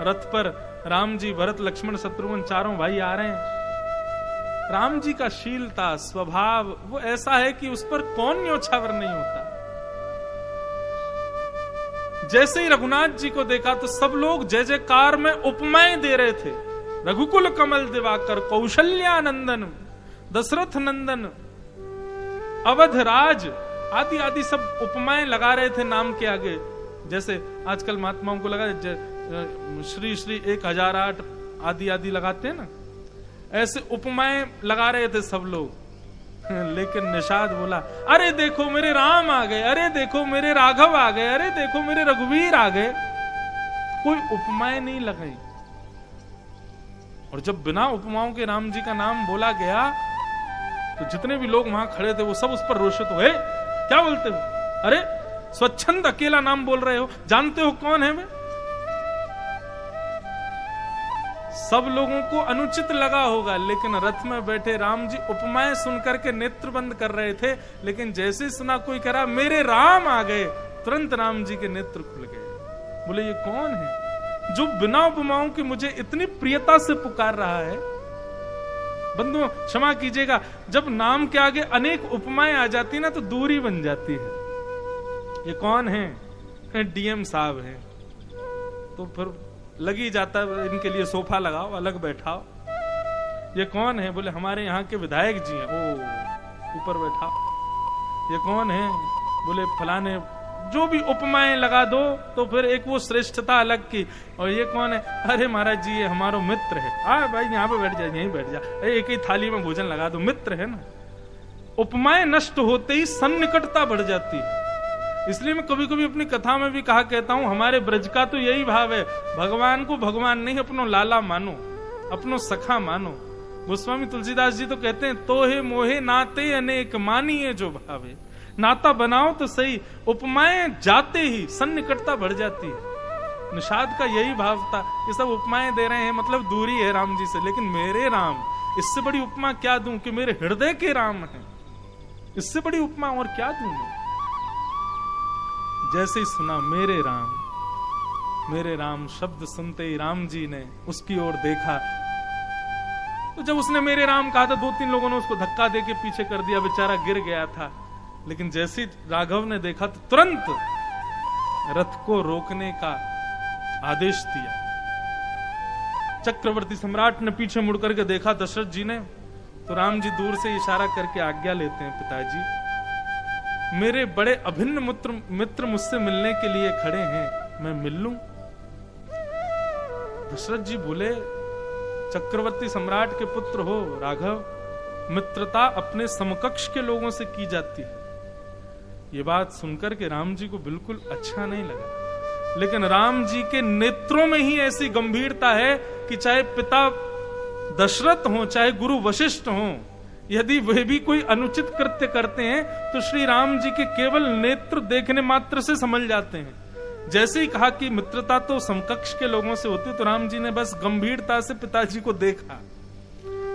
रथ पर राम जी, भरत, लक्ष्मण, शत्रुघ्न चारों भाई आ रहे हैं। राम जी का शीलता स्वभाव वो ऐसा है कि उस पर कौन न्योछावर नहीं होता। जैसे ही रघुनाथ जी को देखा तो सब लोग जय जयकार में उपमाएं दे रहे थे। रघुकुल कमल दिवाकर, कौशल्यानंदन, दशरथ नंदन, अवध राज, आदि आदि सब उपमाएं लगा रहे थे नाम के आगे। जैसे आजकल महात्माओं को लगा श्री श्री 1008 आदि आदि लगाते हैं ना, ऐसे उपमाएं लगा रहे थे सब लोग। लेकिन निषाद बोला, अरे देखो मेरे राम आ गए, अरे देखो मेरे राघव आ गए, अरे देखो मेरे रघुवीर आ गए। कोई उपमाएं नहीं लगाई। और जब बिना उपमाओं के राम जी का नाम बोला गया तो जितने भी लोग वहां खड़े थे वो सब उस पर रोषित हुए। क्या बोलते हो? अरे स्वच्छंद अकेला नाम बोल रहे हो, जानते हो कौन है मैं? सब लोगों को अनुचित लगा होगा, लेकिन रथ में बैठे राम जी उपमाएं सुनकर के नेत्र बंद कर रहे थे। लेकिन जैसे ही सुना कोई कह रहा मेरे राम आ गए, तुरंत राम जी के नेत्र खुल गए। बोले ये कौन है जो बिना उपमाओं के मुझे इतनी प्रियता से पुकार रहा है? बंधुओं क्षमा कीजिएगा, जब नाम के आगे अनेक उपमाएं आ जाती ना तो दूरी बन जाती है। ये कौन है? डीएम साहब हैं। तो फिर लगी जाता है, इनके लिए सोफा लगाओ, अलग बैठाओ। ये कौन है? बोले हमारे यहाँ के विधायक जी हैं। ओ ऊपर बैठाओ। ये कौन है? बोले फलाने। जो भी उपमाएं लगा दो तो फिर एक वो श्रेष्ठता अलग की। और ये कौन है? अरे महाराज जी ये हमारा मित्र है। भाई यहाँ पे बैठ जा, यहीं बैठ जा, एक ही थाली में भोजन लगा दो, मित्र है ना। उपमाएं नष्ट होते ही सन्निकटता बढ़ जाती है। इसलिए मैं कभी कभी अपनी कथा में भी कहा कहता हूं, हमारे ब्रज का तो यही भाव है, भगवान को भगवान नहीं अपनो लाला मानो, अपनो सखा मानो। गोस्वामी तुलसीदास जी तो कहते हैं, तोहे मोहे नाते अनेक मानिए जो भावे। नाता बनाओ तो सही, उपमाएं जाते ही सन्निकटता बढ़ जाती है। निषाद का यही भाव था। ये सब उपमाएं दे रहे हैं, मतलब दूरी है राम जी से, लेकिन मेरे राम, इससे बड़ी उपमा क्या दूं कि मेरे हृदय के राम हैं। इससे बड़ी उपमा और क्या दूं मैं? जैसे ही सुना मेरे राम शब्द सुनते ही राम जी ने उसकी ओर देखा। तो जब उसने मेरे राम कहा था, 2-3 लोगों ने उसको धक्का देके पीछे कर दिया, बेचारा गिर गया था। लेकिन जैसे ही राघव ने देखा तो तुरंत रथ को रोकने का आदेश दिया। चक्रवर्ती सम्राट ने पीछे मुड़ करके देखा दशरथ जी ने, तो राम जी दूर से इशारा करके आज्ञा लेते हैं, पिताजी मेरे बड़े अभिन्न मित्र मुझसे मिलने के लिए खड़े हैं, मैं मिल लूं? दशरथ जी बोले, चक्रवर्ती सम्राट के पुत्र हो राघव, मित्रता अपने समकक्ष के लोगों से की जाती है। ये बात सुनकर के राम जी को बिल्कुल अच्छा नहीं लगा, लेकिन राम जी के नेत्रों में ही ऐसी गंभीरता है कि चाहे पिता दशरथ हो, चाहे गुरु वशिष्ठ हो, यदि वे भी कोई अनुचित कृत्य करते हैं तो श्री राम जी के केवल नेत्र देखने मात्र से समझ जाते हैं। जैसे ही कहा कि मित्रता तो समकक्ष के लोगों से होती, तो राम जी ने बस गंभीरता से पिताजी को देखा,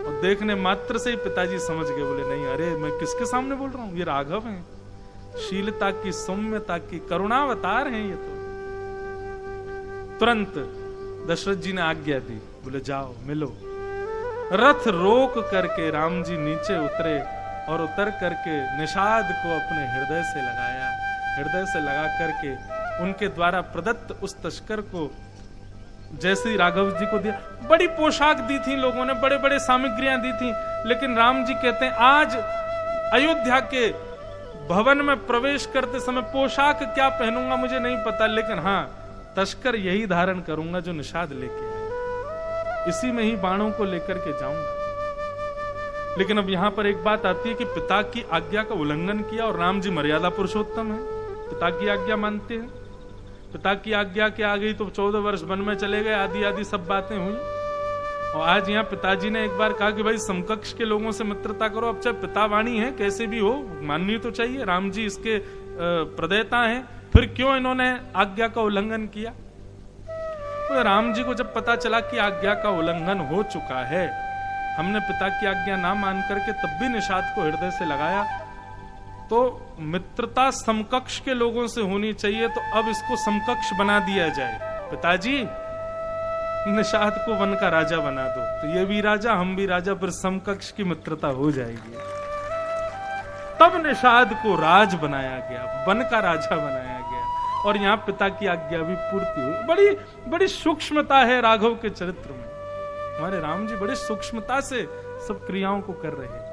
और देखने मात्र से ही पिताजी समझ गए। बोले, नहीं, अरे मैं किसके सामने बोल रहा हूं, ये राघव हैं, शीलता की, सौम्यता की, करुणावतार हैं ये तो। तुरंत दशरथ जी ने आज्ञा दी, बोले जाओ मिलो। रथ रोक करके राम जी नीचे उतरे और उतर करके निषाद को अपने हृदय से लगाया। हृदय से लगा करके उनके द्वारा प्रदत्त उस तस्कर को जैसे ही राघव जी को दिया, बड़ी पोशाक दी थी लोगों ने, बड़े बड़े सामग्रियां दी थी, लेकिन राम जी कहते हैं आज अयोध्या के भवन में प्रवेश करते समय पोशाक क्या पहनूंगा मुझे नहीं पता, लेकिन हाँ तस्कर यही धारण करूंगा जो निषाद लेके आए, इसी में ही बाणों को लेकर के जाऊंगा। लेकिन अब यहां पर एक बात आती है कि पिता की आज्ञा का उल्लंघन किया, और राम जी मर्यादा पुरुषोत्तम है, पिता की आज्ञा मानते हैं। पिता की आज्ञा के आ गई तो 14 वर्ष वन में चले गए, आदि आदि सब बातें हुई। और आज यहाँ पिताजी ने एक बार कहा कि भाई समकक्ष के लोगों से मित्रता करो। अब चाहे पिता वाणी है, कैसे भी हो, माननी तो चाहिए, राम जी इसके प्रदेता हैं, फिर क्यों इन्होंने आज्ञा का उल्लंघन किया? तो राम जी को जब पता चला कि आज्ञा का उल्लंघन हो चुका है, हमने पिता की आज्ञा ना मान करके तब भी निषाद को हृदय से लगाया, तो मित्रता समकक्ष के लोगों से होनी चाहिए, तो अब इसको समकक्ष बना दिया जाए। पिताजी निषाद को वन का राजा बना दो, तो ये भी राजा हम भी राजा, फिर समकक्ष की मित्रता हो जाएगी। तब निषाद को राज बनाया गया, वन का राजा बनाया गया, और यहाँ पिता की आज्ञा भी पूर्ति हुई। बड़ी बड़ी सूक्ष्मता है राघव के चरित्र में। हमारे राम जी बड़े सूक्ष्मता से सब क्रियाओं को कर रहे हैं।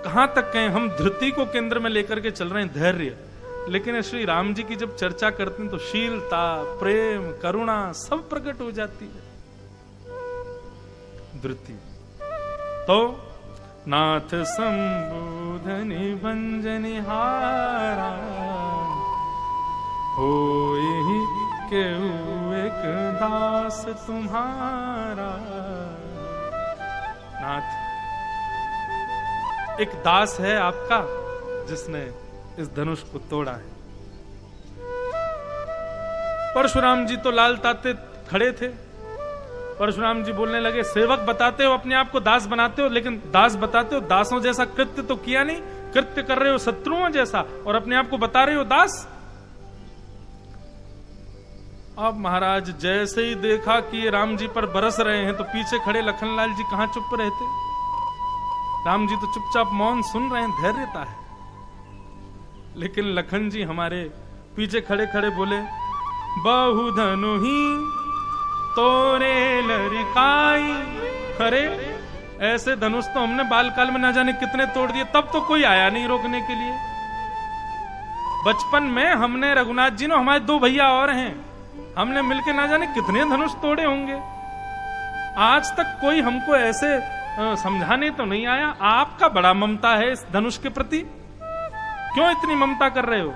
कहां तक कहें, हम धृति को केंद्र में लेकर के चल रहे हैं, धैर्य, लेकिन श्री राम जी की जब चर्चा करते हैं तो शीलता, प्रेम, करुणा सब प्रकट हो जाती है। धृति तो नाथ संबोधनि भंजनिहारा, होई केहू एक दास तुम्हारा। नाथ एक दास है आपका जिसने इस धनुष को तोड़ा है। परशुराम जी तो लाल ताते खड़े थे। परशुराम जी बोलने लगे, सेवक बताते हो अपने आप को दास बनाते हो, लेकिन दास बताते हो, दासों जैसा कृत्य तो किया नहीं, कृत्य कर रहे हो शत्रुओं जैसा, और अपने आप को बता रहे हो दास। अब महाराज जैसे ही देखा कि ये राम जी पर बरस रहे हैं, तो पीछे खड़े लखनलाल जी कहां चुप रहते। राम जी तो चुपचाप मौन सुन रहे हैं, धैर्यता है। लेकिन लखन जी हमारे पीछे खड़े खड़े बोले, बहुधनु ही तोरे लड़काई। अरे ऐसे धनुष तो हमने बालकाल में ना जाने कितने तोड़ दिए, तब तो कोई आया नहीं रोकने के लिए। बचपन में हमने, रघुनाथ जी ने, हमारे 2 भैया और हैं, हमने मिलके ना जाने कितने धनुष तोड़े होंगे। आज तक कोई हमको ऐसे समझाने तो नहीं आया, आपका बड़ा ममता है इस धनुष के प्रति, क्यों इतनी ममता कर रहे हो?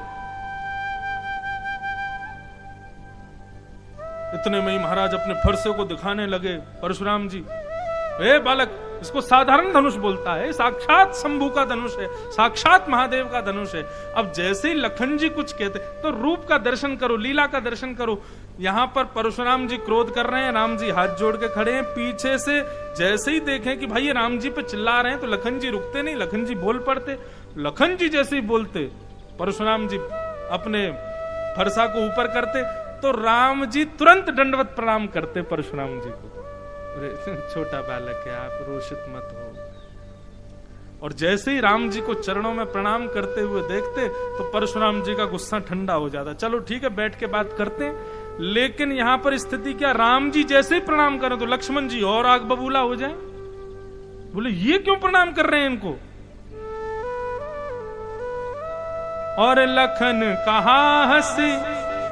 इतने में ही महाराज अपने फरसे को दिखाने लगे। परशुराम जी, ए बालक, इसको साधारण धनुष बोलता है, साक्षात शंभू का धनुष है, साक्षात महादेव का धनुष है। अब जैसे ही लखन जी कुछ कहते तो रूप का दर्शन करो, लीला का दर्शन करो। यहां पर परशुराम जी क्रोध कर रहे हैं, राम जी हाथ जोड़ के खड़े हैं। पीछे से जैसे ही देखें कि भाई ये राम जी पे चिल्ला रहे हैं, तो लखन जी रुकते नहीं, लखन जी बोल पड़ते। लखन जी जैसे ही बोलते, परशुराम जी अपने फरसा को ऊपर करते, तो राम जी तुरंत दंडवत प्रणाम करते परशुराम जी को। छोटा बालक है, आप रोषित मत हो। और जैसे ही राम जी को चरणों में प्रणाम करते हुए देखते, तो परशुराम जी का गुस्सा ठंडा हो जाता। चलो ठीक है, बैठ के बात करते हैं। लेकिन यहां पर स्थिति क्या, राम जी जैसे ही प्रणाम करें तो लक्ष्मण जी और आग बबूला हो जाए। बोले ये क्यों प्रणाम कर रहे हैं इनको? और लखन कहा हंसी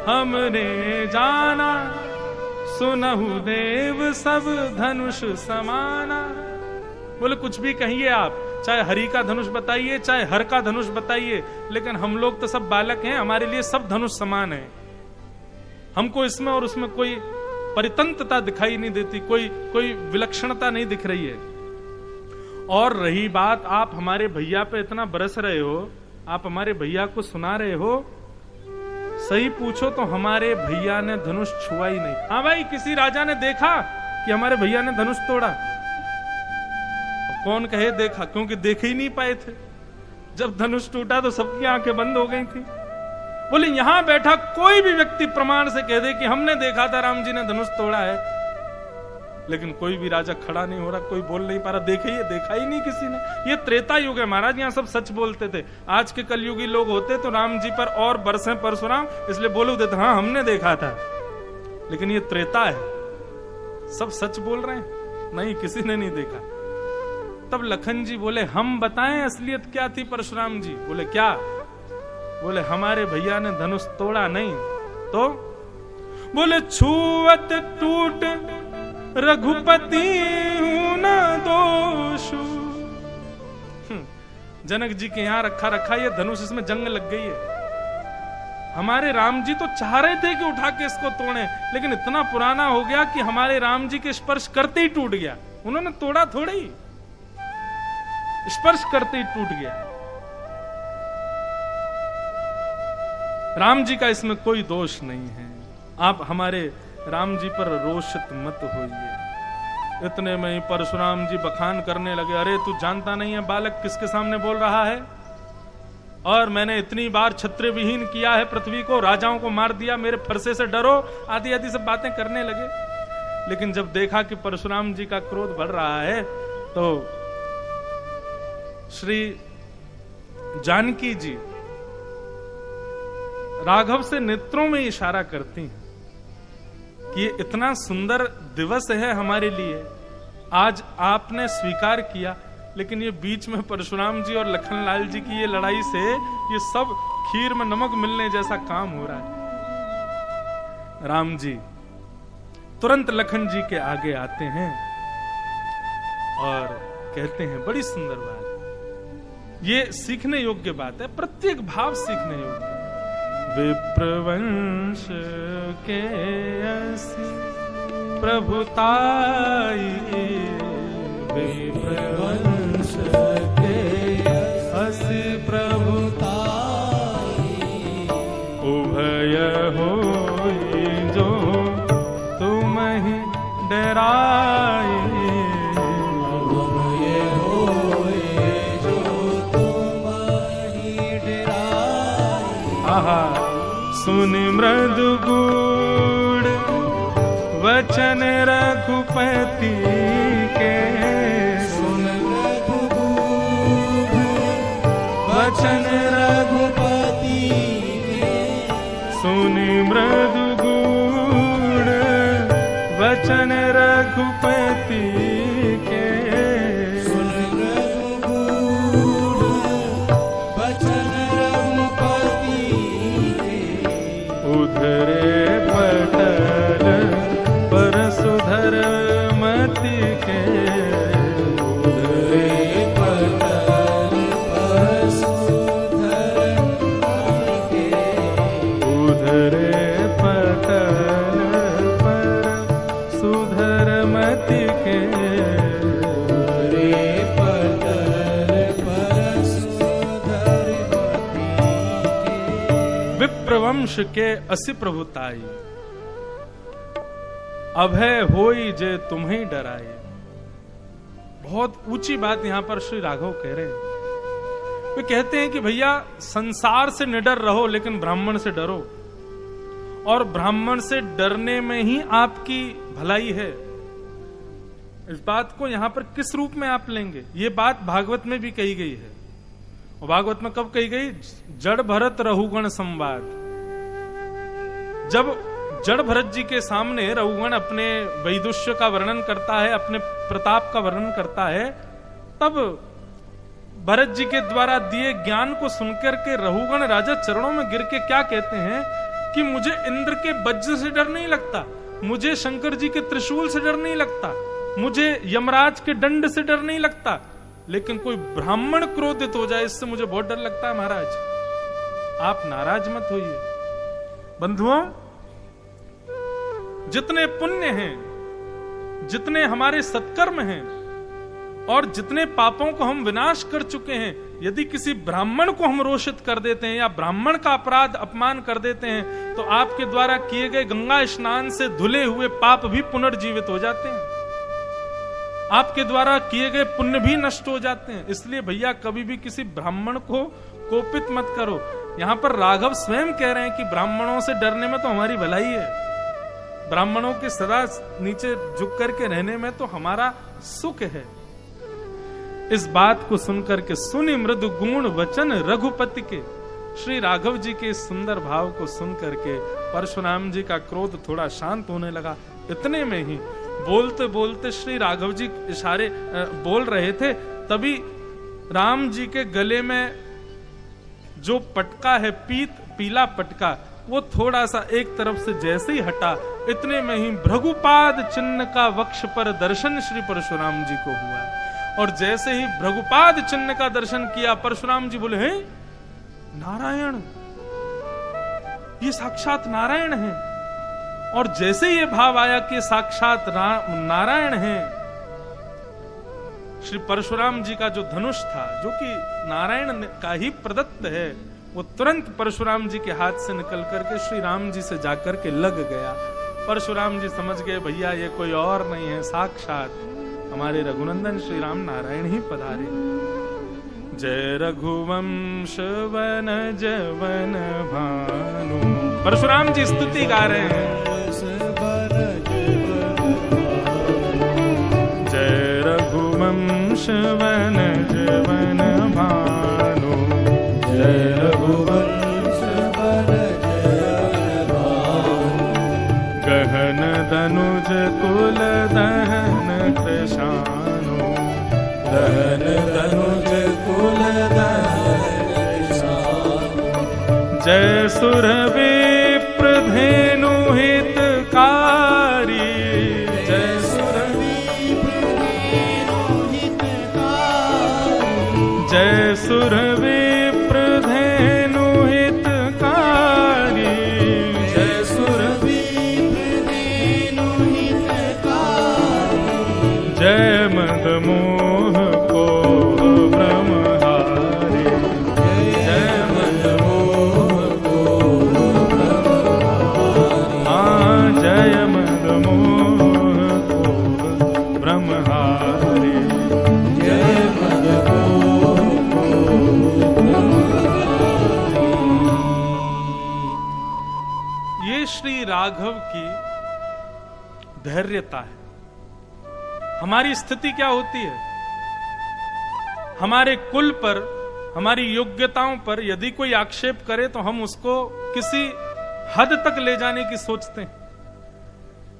हमने जाना, सुनहु देव सब धनुष समाना। बोले कुछ भी कहिए आप, चाहे हरि का धनुष बताइए, चाहे हर का धनुष बताइए, लेकिन हम लोग तो सब बालक हैं, हमारे लिए सब धनुष समान है। हमको इसमें और उसमें कोई परितंत्रता दिखाई नहीं देती, कोई विलक्षणता नहीं दिख रही है। और रही बात, आप हमारे भैया पे इतना बरस रहे हो, आप हमारे भैया को सुना रहे हो, सही पूछो तो हमारे भैया ने धनुष छुआ ही नहीं। हाँ भाई, किसी राजा ने देखा कि हमारे भैया ने धनुष तोड़ा? कौन कहे देखा, क्योंकि देख ही नहीं पाए थे। जब धनुष टूटा तो सबकी आंखें बंद हो गई थी। बोले यहां बैठा कोई भी व्यक्ति प्रमाण से कह दे कि हमने देखा था राम जी ने धनुष तोड़ा है, लेकिन कोई भी राजा खड़ा नहीं हो रहा, कोई बोल नहीं पा रहा, देखा ही नहीं किसी ने। ये त्रेता युग है महाराज, यहाँ सब सच बोलते थे। आज के कलयुगी लोग होते तो राम जी पर और बरसे परशुराम, इसलिए बोलो देते हाँ हमने देखा था। लेकिन ये त्रेता है, सब सच बोल रहे हैं, नहीं किसी ने नहीं देखा। तब लखन जी बोले हम बताएं असलियत क्या थी परशुराम जी? बोले क्या? बोले हमारे भैया ने धनुष तोड़ा नहीं तो? बोले छुअत टूट रघुपति हूं न दोषु। जनक जी के यहां रखा ये धनुष, इसमें जंग लग गई है। हमारे राम जी तो चाह रहे थे कि उठा के इसको तोड़े, लेकिन इतना पुराना हो गया कि हमारे राम जी के स्पर्श करते ही टूट गया। उन्होंने तोड़ा थोड़ी, स्पर्श करते ही टूट गया। राम जी का इसमें कोई दोष नहीं है। आप हमारे राम जी पर रोषित मत होइए। इतने में ही परशुराम जी बखान करने लगे, अरे तू जानता नहीं है बालक किसके सामने बोल रहा है? और मैंने इतनी बार छत्र विहीन किया है पृथ्वी को, राजाओं को मार दिया, मेरे फरसे से डरो, आदि आदि सब बातें करने लगे। लेकिन जब देखा कि परशुराम जी का क्रोध बढ़ रहा है, तो श्री जानकी जी राघव से नेत्रों में इशारा करती हैं कि ये इतना सुंदर दिवस है हमारे लिए, आज आपने स्वीकार किया, लेकिन ये बीच में परशुराम जी और लखनलाल जी की ये लड़ाई से ये सब खीर में नमक मिलने जैसा काम हो रहा है। राम जी तुरंत लखन जी के आगे आते हैं और कहते हैं बड़ी सुंदर बात, ये सीखने योग्य बात है, प्रत्येक भाव सीखने योग्य है। विप्रवंश के असी प्रभुताई, विप्रवंश के असी प्रभुताई, उभय होई जो तुम ही डराई, उभय होई जो तुम ही डराई। आहा सुनि मृदु गूढ़ वचन रघुपति के, सुन रघुगूढ़ वचन रघुपति के, सुनि मृदु गूढ़ वचन रघुपति के, सुन रघुगूढ़ वचन रघुपति के, उधरे पटल पर सुधर मति के, के रे पतल परसोधर मती के। विप्रवंश के असि प्रभुताई, अभय होई जे तुम्हें डराए। बहुत ऊंची बात यहां पर श्री राघव कह रहे हैं। वे कहते हैं कि भैया संसार से निडर रहो लेकिन ब्राह्मण से डरो, और ब्राह्मण से डरने में ही आपकी भलाई है। इस बात को यहां पर किस रूप में आप लेंगे? ये बात भागवत में भी कही गई है। और भागवत में कब कही गई? जड़ भरत रहुगण संवाद। जब जड़ भरत जी के सामने रघुगण अपने वैदुष्य का वर्णन करता है, अपने प्रताप का वर्णन करता है, तब भरत जी के द्वारा दिए ज्ञान को सुनकर के रघुगण राजा चरणों में गिर के क्या कहते हैं कि मुझे इंद्र के वज्र से डर नहीं लगता, मुझे शंकर जी के त्रिशूल से डर नहीं लगता, मुझे यमराज के दंड से डर नहीं लगता, लेकिन कोई ब्राह्मण क्रोधित हो जाए इससे मुझे बहुत डर लगता है। महाराज आप नाराज मत होइए। बंधुओं, जितने पुण्य हैं, जितने हमारे सत्कर्म हैं और जितने पापों को हम विनाश कर चुके हैं, यदि किसी ब्राह्मण को हम रोषित कर देते हैं या ब्राह्मण का अपराध अपमान कर देते हैं, तो आपके द्वारा किए गए गंगा स्नान से धुले हुए पाप भी पुनर्जीवित हो जाते हैं, आपके द्वारा किए गए पुण्य भी नष्ट हो जाते हैं। इसलिए भैया कभी भी किसी ब्राह्मण को कोपित मत करो। यहां पर राघव स्वयं कह रहे हैं कि ब्राह्मणों से डरने में तो हमारी भलाई है, ब्राह्मणों के सदा नीचे झुक करके रहने में तो हमारा सुख है। इस बात को सुनकर के सुनि मृदु गुण वचन रघुपति के, श्री राघव जी के सुंदर भाव को सुनकर के परशुराम जी का क्रोध थोड़ा शांत होने लगा। इतने में ही बोलते बोलते श्री राघव जी इशारे बोल रहे थे, तभी राम जी के गले में जो पटका है, पीला पटका, वो थोड़ा सा एक तरफ से जैसे ही हटा, इतने में ही भृगुपाद चिन्ह का वक्ष पर दर्शन श्री परशुराम जी को हुआ। और जैसे ही भृगुपाद चिन्ह का दर्शन किया, परशुराम जी बोले, हैं नारायण, ये साक्षात नारायण है। और जैसे ये भाव आया कि साक्षात नारायण है, श्री परशुराम जी का जो धनुष था, जो कि नारायण का ही प्रदत्त है, वो तुरंत परशुराम जी के हाथ से निकल करके श्री राम जी से जाकर के लग गया। परशुराम जी समझ गए भैया ये कोई और नहीं है, साक्षात हमारे रघुनंदन श्री राम नारायण ही पधारे। जय रघुवंश वन जवन भानु, परशुराम जी स्तुति गा रहे हैं। जय रघुवंश वन जवन भानु, जय रघुवंश वन जवन भानु, गहन दनुज कुल दहन कृशानु, दहन दनुज कुल दहन कृशानु, जय सुर विप्र धेनु हितकारी, जय सुर विप्र धेनु हितकारी, जय सुर विप्र धेनु हितकारी, जय सुर विप्र धेनु हितकारी, जय मद मोह को ब्रह्महारी, जय मद मोह को ब्रह्महारी, हाँ जय मद मोह को ब्रह्महारी। जय मद मोह को ब्रह्महारी। ये श्री राघव की धैर्यता है। हमारी स्थिति क्या होती है? हमारे कुल पर, हमारी योग्यताओं पर यदि कोई आक्षेप करे तो हम उसको किसी हद तक ले जाने की सोचते हैं,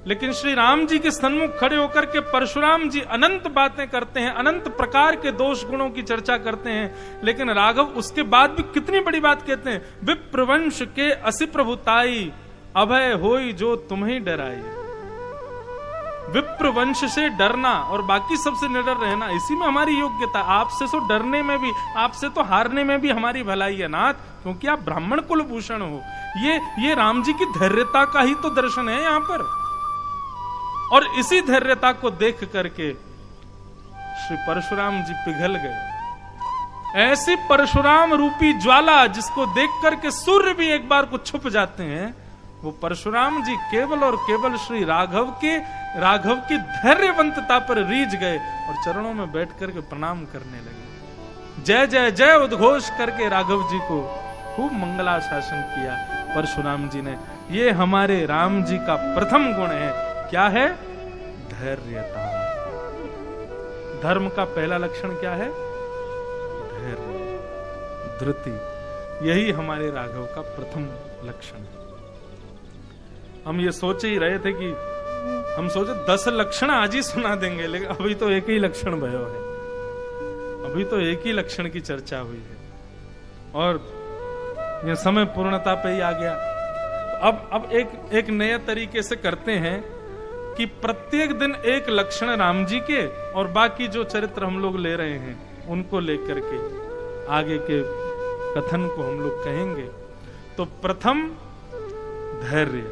लेकिन श्री राम जी के सन्मुख खड़े होकर के परशुराम जी अनंत बातें करते हैं, अनंत प्रकार के दोष गुणों की चर्चा करते हैं, लेकिन राघव उसके बाद भी कितनी बड़ी बात कहते हैं, विप्रवंश के असि प्रभुताई, अभय होई जो तुम्हें डराई। विप्र वंश से डरना और बाकी सबसे निडर रहना, इसी में हमारी योग्यता। आपसे तो डरने में भी, आपसे तो हारने में भी हमारी भलाई है नाथ, क्योंकि आप ब्राह्मण कुलभूषण हो। ये राम जी की धैर्यता का ही तो दर्शन है यहाँ पर। और इसी धैर्यता को देख करके श्री परशुराम जी पिघल गए। ऐसी परशुराम रूपी ज्वाला जिसको देख करके सूर्य भी एक बार को छुप जाते हैं, वो परशुराम जी केवल और केवल श्री राघव की धैर्यवंतता पर रीझ गए और चरणों में बैठ करके प्रणाम करने लगे। जय जय जय उद्घोष करके राघव जी को खूब मंगलाशासन किया परशुराम जी ने। ये हमारे राम जी का प्रथम गुण है। क्या है? धैर्यता। धर्म का पहला लक्षण क्या है? धैर्य, धृति। यही हमारे राघव का प्रथम लक्षण है। हम ये सोचे ही रहे थे कि हम सोचे 10 लक्षण आज ही सुना देंगे, लेकिन अभी तो एक ही लक्षण भयो है, अभी तो एक ही लक्षण की चर्चा हुई है और ये समय पूर्णता पे ही आ गया। तो अब एक नए तरीके से करते हैं कि प्रत्येक दिन एक लक्षण राम जी के और बाकी जो चरित्र हम लोग ले रहे हैं उनको लेकर के आगे के कथन को हम लोग कहेंगे। तो प्रथम धैर्य।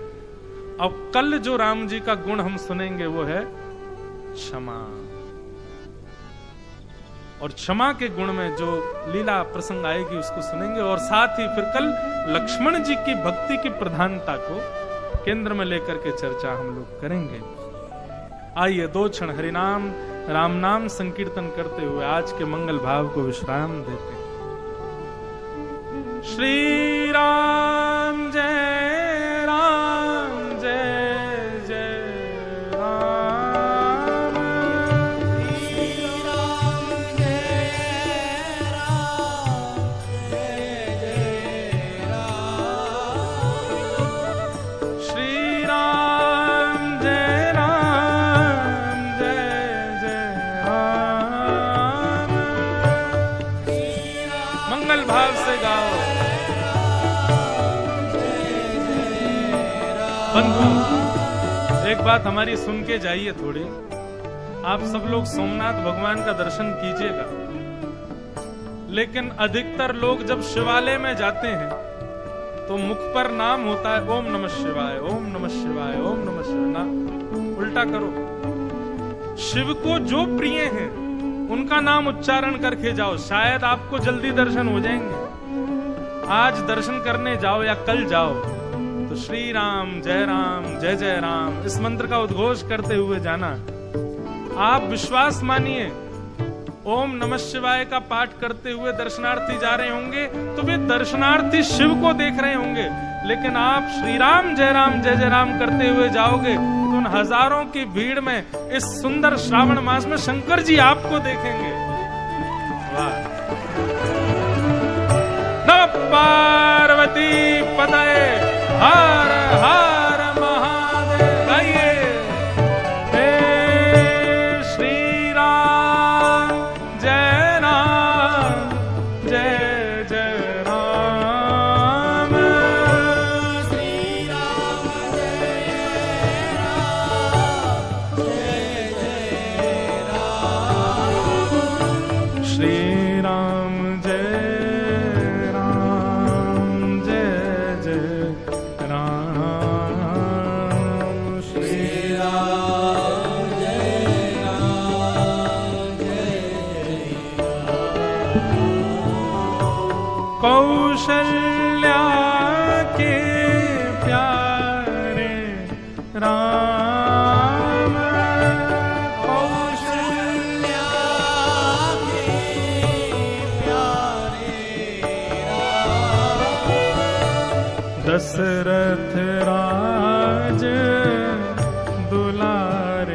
अब कल जो राम जी का गुण हम सुनेंगे वो है क्षमा, और क्षमा के गुण में जो लीला प्रसंग आएगी उसको सुनेंगे, और साथ ही फिर कल लक्ष्मण जी की भक्ति की प्रधानता को केंद्र में लेकर के चर्चा हम लोग करेंगे। आइए 2 क्षण हरिनाम राम नाम संकीर्तन करते हुए आज के मंगल भाव को विश्राम देते हैं। श्री राम जय राम जय जय राम, श्री राम जय राम जय जय राम, श्री राम जय राम जय जय राम। मंगल भाव से गाओ। एक बात हमारी सुन के जाइए थोड़ी। आप सब लोग सोमनाथ भगवान का दर्शन कीजिएगा, लेकिन अधिकतर लोग जब शिवालय में जाते हैं तो मुख पर नाम होता है ओम नमः शिवाय, ओम नमः शिवाय, ओम नमः शिवाय। ना, उल्टा करो। शिव को जो प्रिय है उनका नाम उच्चारण करके जाओ, शायद आपको जल्दी दर्शन हो जाएंगे। आज दर्शन करने जाओ या कल जाओ तो श्री राम जय जय राम इस मंत्र का उद्घोष करते हुए जाना। आप विश्वास मानिए, ओम नमः शिवाय का पाठ करते हुए दर्शनार्थी जा रहे होंगे तो वे दर्शनार्थी शिव को देख रहे होंगे, लेकिन आप श्री राम जय राम करते हुए जाओगे तो उन हजारों की भीड़ में इस सुंदर श्रावण मास में शंकर जी आपको देखेंगे। वाह। नमः पार्वती पतये हर हर महादेव। गाइए। हे श्री राम जय जय राम, श्री राम जय राम जय जय राम, श्री राम जय कौशल्या के प्यारे राम, कौशल्या के प्यारे राम, दशरथ राज दुलारे